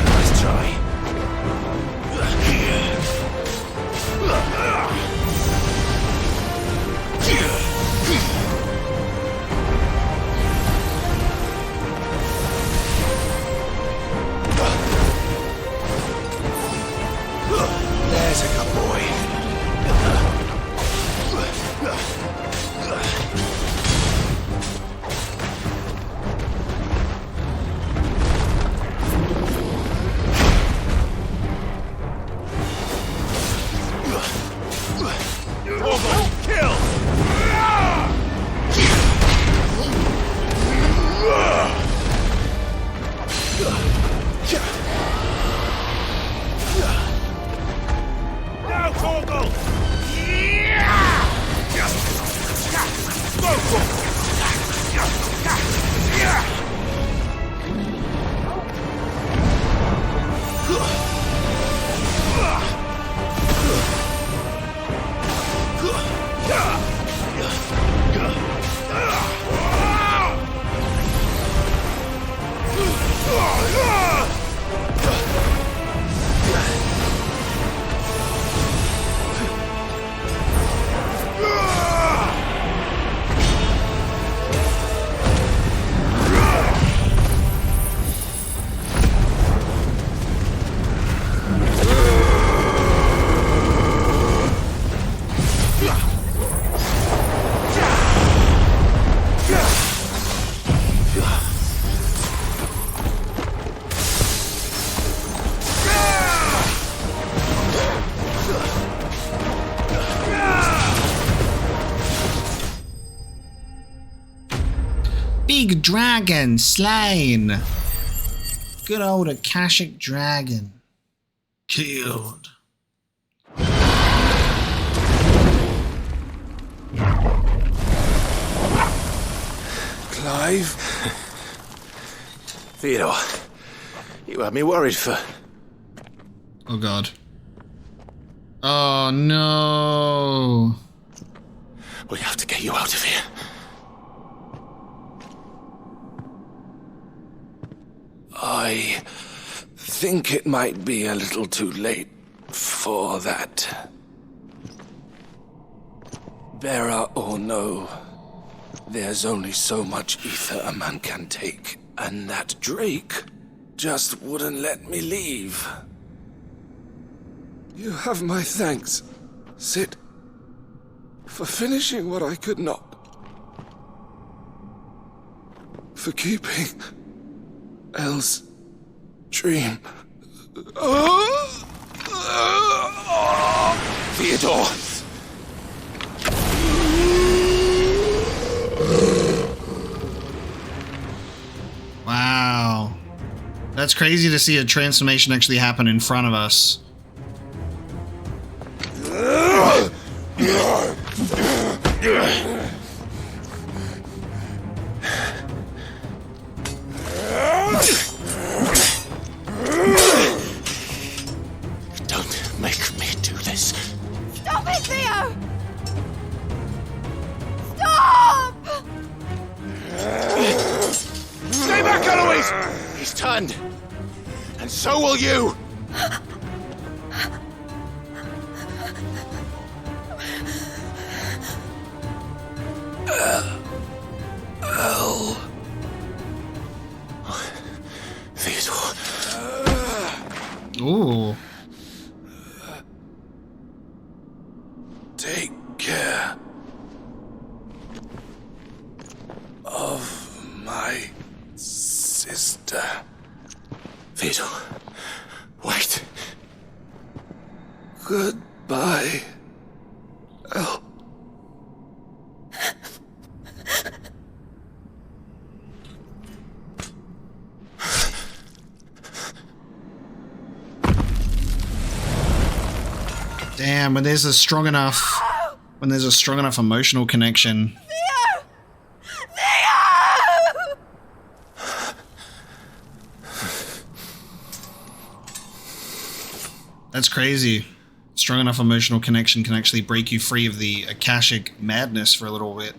Nice try. There's a good boy. Big dragon slain. Good old Akashic dragon. Killed. Clive? Theodore, you had me worried for... Oh god. Oh no. We have to get you out of here. I think it might be a little too late for that. Bearer or no, there's only so much ether a man can take, and that Drake just wouldn't let me leave. You have my thanks, Sid, for finishing what I could not. For keeping Elle's dream. Theodore! Wow. That's crazy to see a transformation actually happen in front of us. Don't make me do this. Stop it, Theo! Stop! Stay back, Eloise! He's turned. And so will you! Elle. Theodore. Ooh. Take care of my sister. Theodore, wait. Goodbye, Elle. Damn, when there's a strong enough emotional connection. Theo! That's crazy. Strong enough emotional connection can actually break you free of the Akashic madness for a little bit.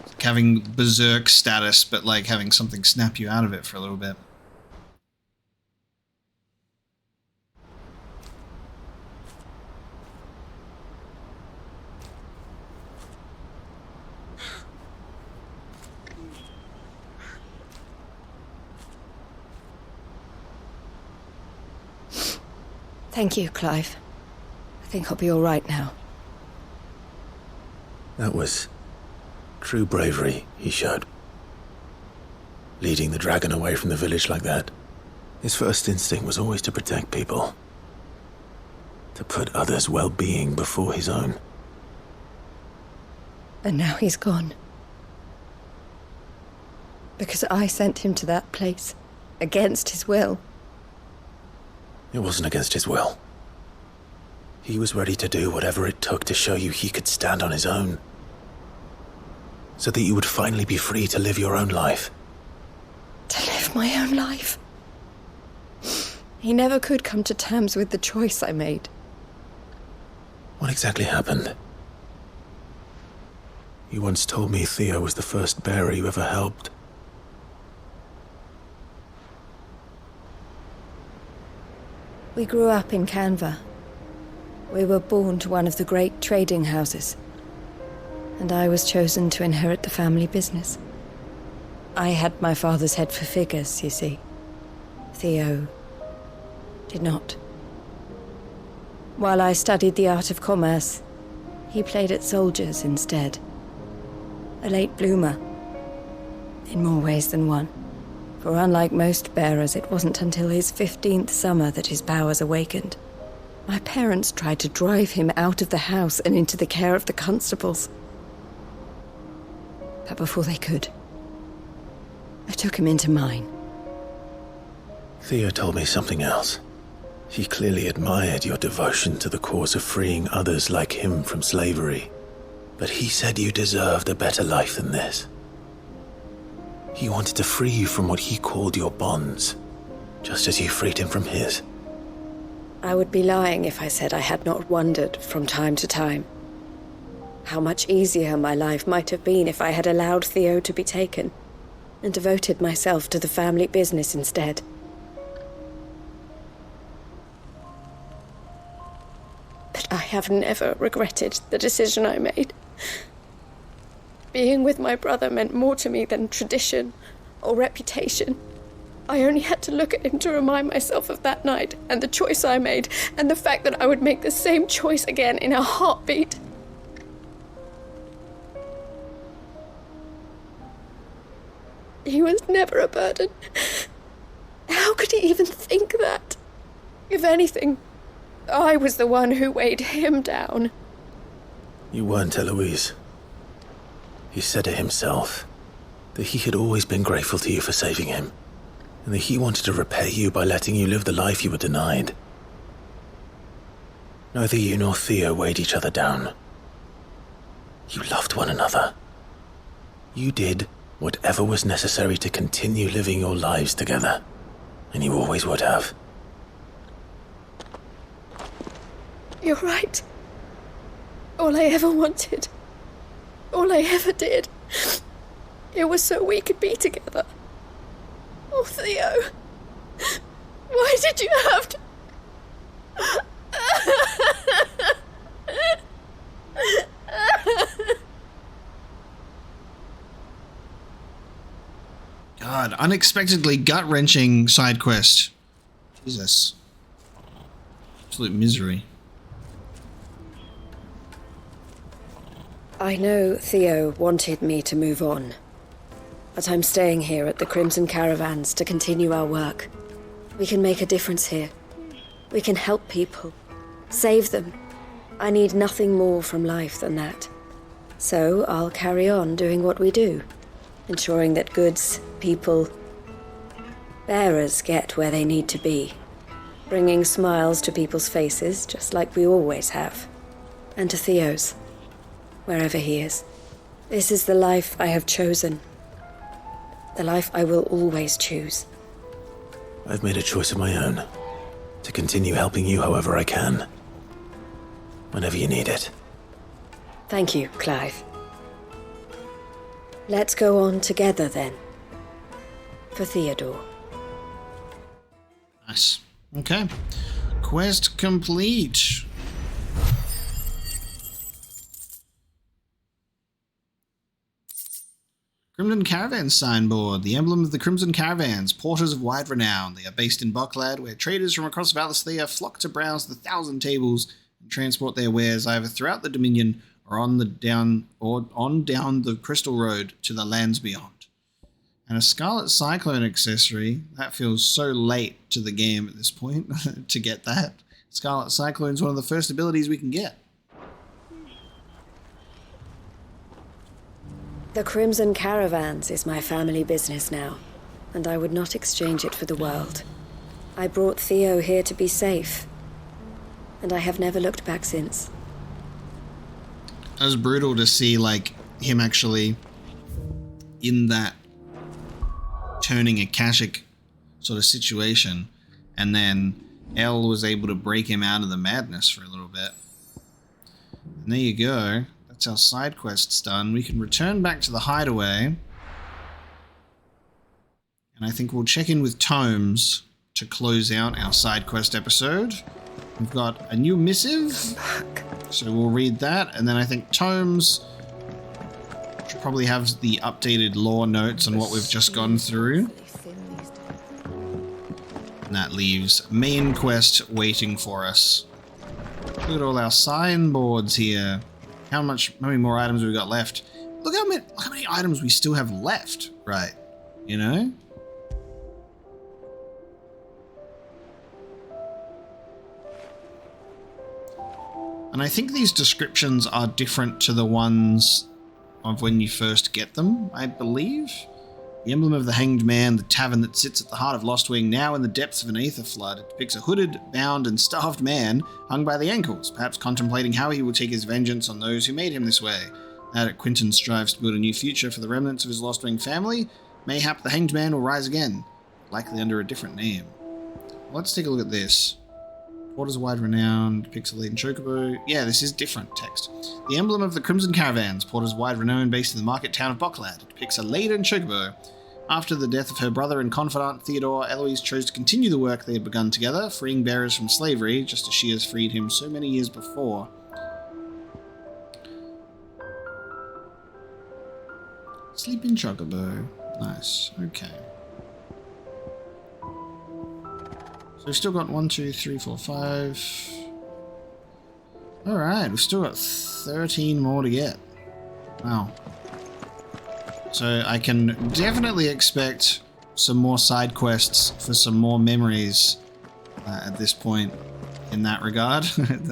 Like having berserk status, but like having something snap you out of it for a little bit. Thank you, Clive. I think I'll be all right now. That was true bravery he showed. Leading the dragon away from the village like that. His first instinct was always to protect people. To put others' well-being before his own. And now he's gone. Because I sent him to that place, against his will. It wasn't against his will. He was ready to do whatever it took to show you he could stand on his own. So that you would finally be free to live your own life. To live my own life? He never could come to terms with the choice I made. What exactly happened? You once told me Theo was the first bearer you ever helped. We grew up in Canva. We were born to one of the great trading houses. And I was chosen to inherit the family business. I had my father's head for figures, you see. Theo did not. While I studied the art of commerce, he played at soldiers instead. A late bloomer, in more ways than one. For unlike most bearers, it wasn't until his 15th summer that his powers awakened. My parents tried to drive him out of the house and into the care of the constables. But before they could, I took him into mine. Theo told me something else. He clearly admired your devotion to the cause of freeing others like him from slavery. But he said you deserved a better life than this. He wanted to free you from what he called your bonds, just as you freed him from his. I would be lying if I said I had not wondered from time to time how much easier my life might have been if I had allowed Theo to be taken and devoted myself to the family business instead. But I have never regretted the decision I made. Being with my brother meant more to me than tradition or reputation. I only had to look at him to remind myself of that night and the choice I made and the fact that I would make the same choice again in a heartbeat. He was never a burden. How could he even think that? If anything, I was the one who weighed him down. You weren't, Eloise. He said it himself, that he had always been grateful to you for saving him, and that he wanted to repay you by letting you live the life you were denied. Neither you nor Theo weighed each other down. You loved one another. You did whatever was necessary to continue living your lives together, and you always would have. You're right. All I ever wanted, all I ever did, it was so we could be together. Oh, Theo, why did you have to... God, unexpectedly gut-wrenching side quest. Jesus. Absolute misery. I know Theo wanted me to move on, but I'm staying here at the Crimson Caravans to continue our work. We can make a difference here. We can help people, save them. I need nothing more from life than that. So I'll carry on doing what we do, ensuring that goods, people, bearers get where they need to be, bringing smiles to people's faces just like we always have, and to Theo's, wherever he is. This is the life I have chosen, The life I will always choose. I've made a choice of my own. To continue helping you however I can. Whenever you need it. Thank you, Clive. Let's go on together then. For Theodore. Nice. Okay. Quest complete. Crimson Caravan signboard. The emblem of the Crimson Caravans, porters of wide renown. They are based in Bocklad, where traders from across Valisthea flock to browse the 1,000 tables and transport their wares either throughout the Dominion or on down the Crystal Road to the lands beyond. And a Scarlet Cyclone accessory. That feels so late to the game at this point to get that. Scarlet Cyclone is one of the first abilities we can get. The Crimson Caravans is my family business now, and I would not exchange it for the world. I brought Theo here to be safe, and I have never looked back since. It was brutal to see, like, him actually in that turning Akashic sort of situation, and then El was able to break him out of the madness for a little bit. And there you go. That's our side quest's done. We can return back to the hideaway. And I think we'll check in with Tomes to close out our side quest episode. We've got a new missive. So we'll read that. And then I think Tomes should probably have the updated lore notes on what we've just gone through. And that leaves main quest waiting for us. Look at all our signboards here. How many more items have we got left? Look how many items we still have left, right? You know? And I think these descriptions are different to the ones of when you first get them, I believe. The emblem of the Hanged Man, the tavern that sits at the heart of Lostwing, now in the depths of an aether flood. It depicts a hooded, bound, and starved man hung by the ankles, perhaps contemplating how he will take his vengeance on those who made him this way. Now that Quentin strives to build a new future for the remnants of his Lostwing family, mayhap the Hanged Man will rise again, likely under a different name. Let's take a look at this. Porters of wide renown, depicts a laden chocobo. Yeah, this is different text. The emblem of the Crimson Caravans, porters of wide renown, based in the market town of Bocklad. It depicts a laden chocobo. After the death of her brother and confidant Theodore, Eloise chose to continue the work they had begun together, freeing bearers from slavery, just as she has freed him so many years before. Sleeping chocobo. Nice. Okay. So we've still got 1, 2, 3, 4, 5. Alright, we've still got 13 more to get. Wow. So I can definitely expect some more side quests for some more memories at this point in that regard.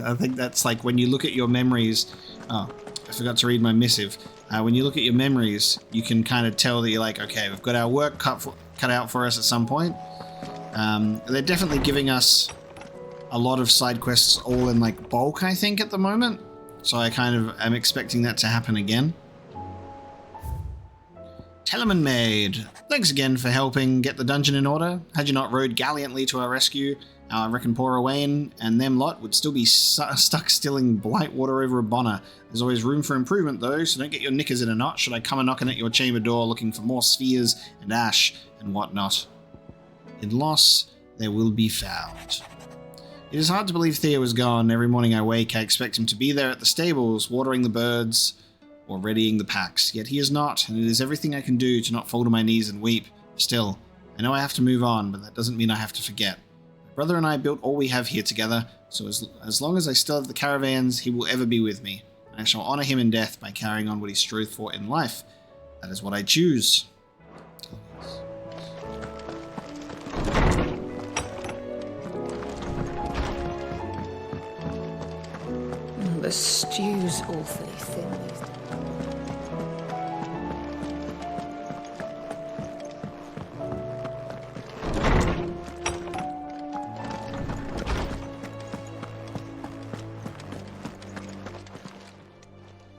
I think that's like when you look at your memories. Oh, I forgot to read my missive. When you look at your memories, you can kind of tell that you're like, okay, we've got our work cut out for us at some point. They're definitely giving us a lot of side quests all in like bulk, I think, at the moment. So I kind of am expecting that to happen again. Telemann Maid, thanks again for helping get the dungeon in order. Had you not rode gallantly to our rescue, I reckon poor Owain and them lot would still be stuck stilling Blightwater over a Bonner. There's always room for improvement though, so don't get your knickers in a knot should I come a-knocking at your chamber door looking for more spheres and ash and whatnot. In loss, there will be found. It is hard to believe Theo is gone. Every morning I wake, I expect him to be there at the stables, watering the birds or readying the packs. Yet he is not, and it is everything I can do to not fall to my knees and weep. Still, I know I have to move on, but that doesn't mean I have to forget. My brother and I built all we have here together, so as long as I still have the caravans, he will ever be with me. And I shall honor him in death by carrying on what he strove for in life. That is what I choose. The stew's awfully thin.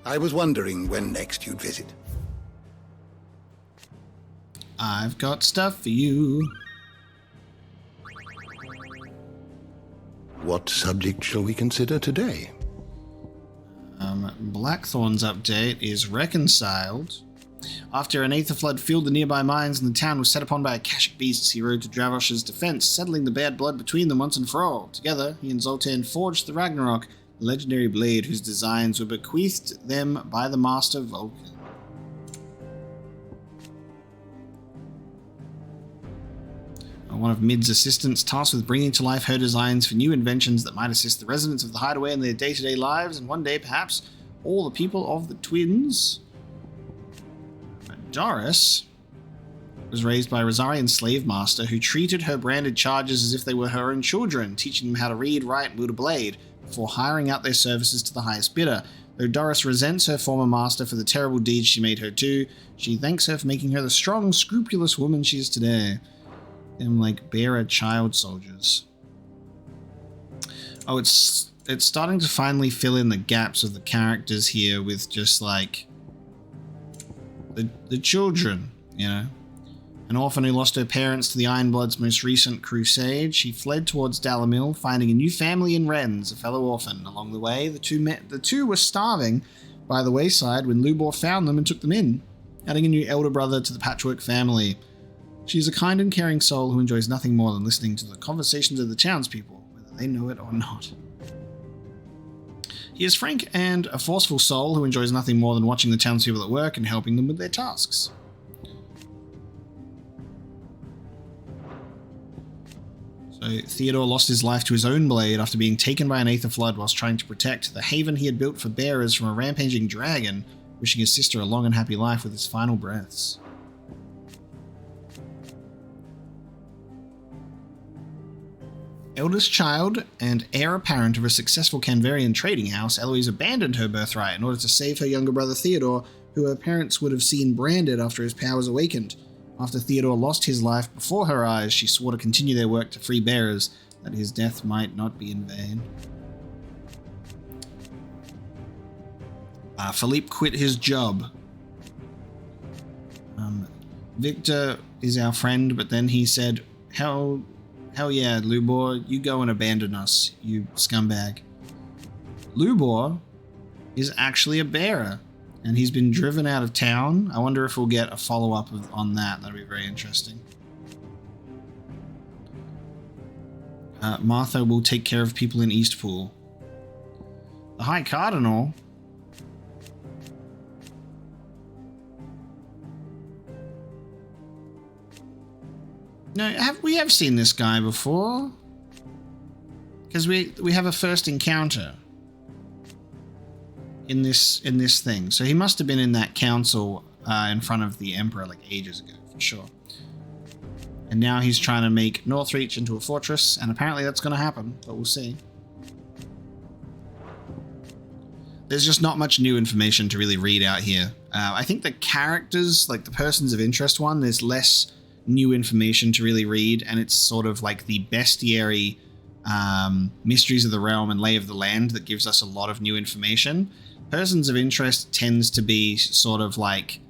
I was wondering when next you'd visit. I've got stuff for you. What subject shall we consider today? Blackthorn's update is reconciled. After an Aetherflood filled the nearby mines and the town was set upon by Akashic beasts, he rode to Dravosh's defense, settling the bad blood between them once and for all. Together, he and Zoltan forged the Ragnarok, the legendary blade whose designs were bequeathed them by the Master Vulcan. One of Mid's assistants tasked with bringing to life her designs for new inventions that might assist the residents of the Hideaway in their day-to-day lives, and one day, perhaps, all the people of the Twins. Doris was raised by a Rosarian slave master who treated her branded charges as if they were her own children, teaching them how to read, write, and wield a blade, before hiring out their services to the highest bidder. Though Doris resents her former master for the terrible deeds she made her do, she thanks her for making her the strong, scrupulous woman she is today. Them like bearer child soldiers. Oh, it's starting to finally fill in the gaps of the characters here with just like the children, you know. An orphan who lost her parents to the Ironblood's most recent crusade, she fled towards Dalamil, finding a new family in Rennes, a fellow orphan. Along the way, the two were starving by the wayside when Lubor found them and took them in, adding a new elder brother to the patchwork family. She is a kind and caring soul who enjoys nothing more than listening to the conversations of the townspeople, whether they know it or not. He is frank and a forceful soul who enjoys nothing more than watching the townspeople at work and helping them with their tasks. So Theodore lost his life to his own blade after being taken by an Aetherflood whilst trying to protect the haven he had built for bearers from a rampaging dragon, wishing his sister a long and happy life with his final breaths. Eldest child and heir apparent of a successful Canvarian trading house, Eloise abandoned her birthright in order to save her younger brother Theodore, who her parents would have seen branded after his powers awakened. After Theodore lost his life before her eyes, she swore to continue their work to free bearers, that his death might not be in vain. Philippe quit his job. Victor is our friend, but then he said, Hell yeah, Lubor, you go and abandon us, you scumbag. Lubor is actually a bearer, and he's been driven out of town. I wonder if we'll get a follow-up on that. That'll be very interesting. Martha will take care of people in Eastpool. The High Cardinal... No, we have seen this guy before, because we have a first encounter in this thing. So he must have been in that council in front of the Emperor like ages ago, for sure. And now he's trying to make Northreach into a fortress, and apparently that's going to happen, but we'll see. There's just not much new information to really read out here. I think the characters, like the persons of interest one, there's less new information to really read, and it's sort of like the bestiary mysteries of the realm and lay of the land that gives us a lot of new information. Persons of interest tends to be sort of like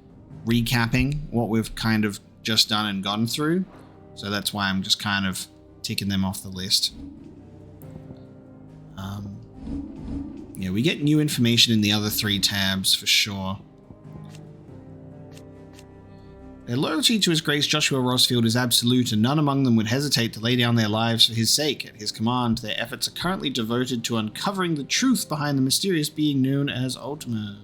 recapping what we've kind of just done and gone through, so that's why I'm just kind of ticking them off the list. Yeah, we get new information in the other 3 tabs for sure. Their loyalty to His Grace Joshua Rosfield is absolute, and none among them would hesitate to lay down their lives for his sake. At his command, their efforts are currently devoted to uncovering the truth behind the mysterious being known as Ultima.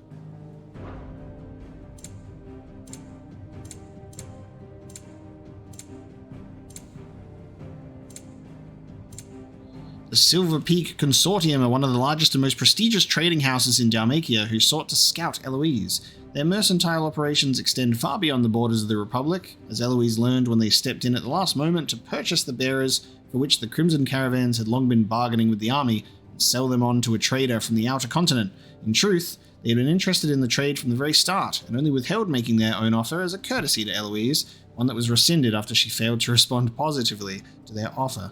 The Silver Peak Consortium are one of the largest and most prestigious trading houses in Dalmatia who sought to scout Eloise. Their mercantile operations extend far beyond the borders of the Republic, as Eloise learned when they stepped in at the last moment to purchase the bearers for which the Crimson Caravans had long been bargaining with the army, and sell them on to a trader from the outer continent. In truth, they had been interested in the trade from the very start, and only withheld making their own offer as a courtesy to Eloise, one that was rescinded after she failed to respond positively to their offer.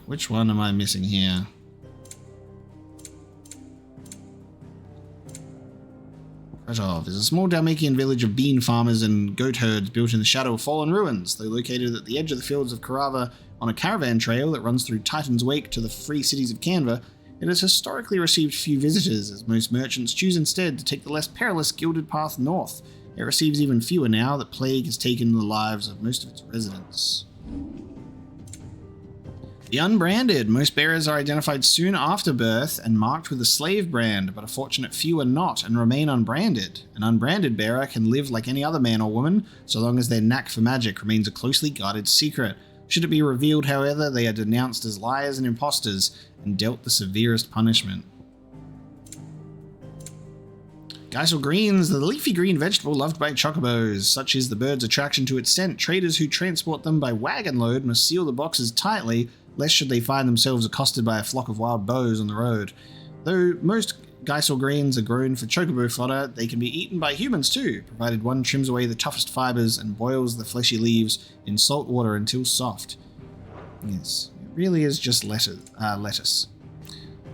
Which one am I missing here? Kretov is a small Dalmatian village of bean farmers and goat herds built in the shadow of fallen ruins. Though located at the edge of the fields of Karava on a caravan trail that runs through Titan's Wake to the free cities of Canva, it has historically received few visitors, as most merchants choose instead to take the less perilous Gilded Path north. It receives even fewer now that plague has taken the lives of most of its residents. The unbranded. Most bearers are identified soon after birth and marked with a slave brand, but a fortunate few are not and remain unbranded. An unbranded bearer can live like any other man or woman, so long as their knack for magic remains a closely guarded secret. Should it be revealed, however, they are denounced as liars and imposters and dealt the severest punishment. Geisel greens, the leafy green vegetable loved by chocobos. Such is the bird's attraction to its scent. Traders who transport them by wagon load must seal the boxes tightly, lest should they find themselves accosted by a flock of wild boars on the road. Though most Geisel greens are grown for chocobo fodder, they can be eaten by humans too, provided one trims away the toughest fibers and boils the fleshy leaves in salt water until soft. Yes, it really is just lettuce.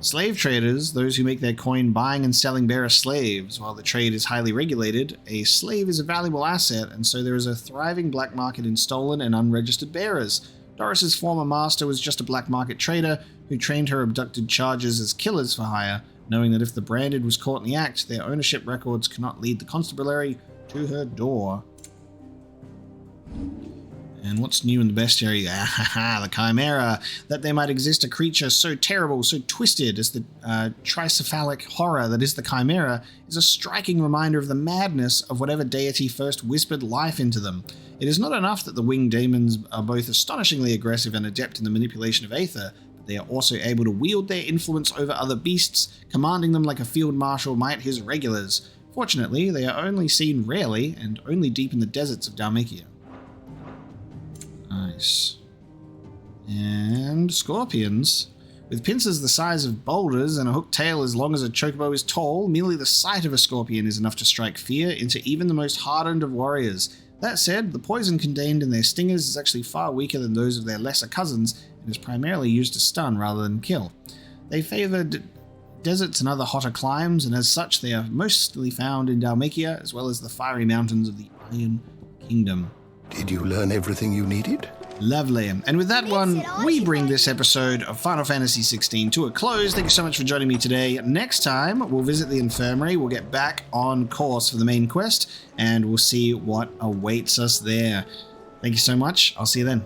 Slave traders, those who make their coin buying and selling bearer slaves. While the trade is highly regulated, a slave is a valuable asset, and so there is a thriving black market in stolen and unregistered bearers. Doris's former master was just a black market trader who trained her abducted charges as killers for hire, knowing that if the branded was caught in the act, their ownership records cannot lead the constabulary to her door. And what's new in the bestiary? The Chimera. That there might exist a creature so terrible, so twisted as the tricephalic horror that is the Chimera is a striking reminder of the madness of whatever deity first whispered life into them. It is not enough that the winged demons are both astonishingly aggressive and adept in the manipulation of aether, but they are also able to wield their influence over other beasts, commanding them like a field marshal might his regulars. Fortunately, they are only seen rarely and only deep in the deserts of Dalmatia. Nice. And scorpions. With pincers the size of boulders and a hooked tail as long as a chocobo is tall, merely the sight of a scorpion is enough to strike fear into even the most hardened of warriors. That said, the poison contained in their stingers is actually far weaker than those of their lesser cousins and is primarily used to stun rather than kill. They favor deserts and other hotter climes, and as such they are mostly found in Dalmatia as well as the fiery mountains of the Iron Kingdom. Did you learn everything you needed? Lovely. And with that one, we bring this episode of Final Fantasy XVI to a close. Thank you so much for joining me today. Next time, we'll visit the infirmary. We'll get back on course for the main quest, and we'll see what awaits us there. Thank you so much. I'll see you then.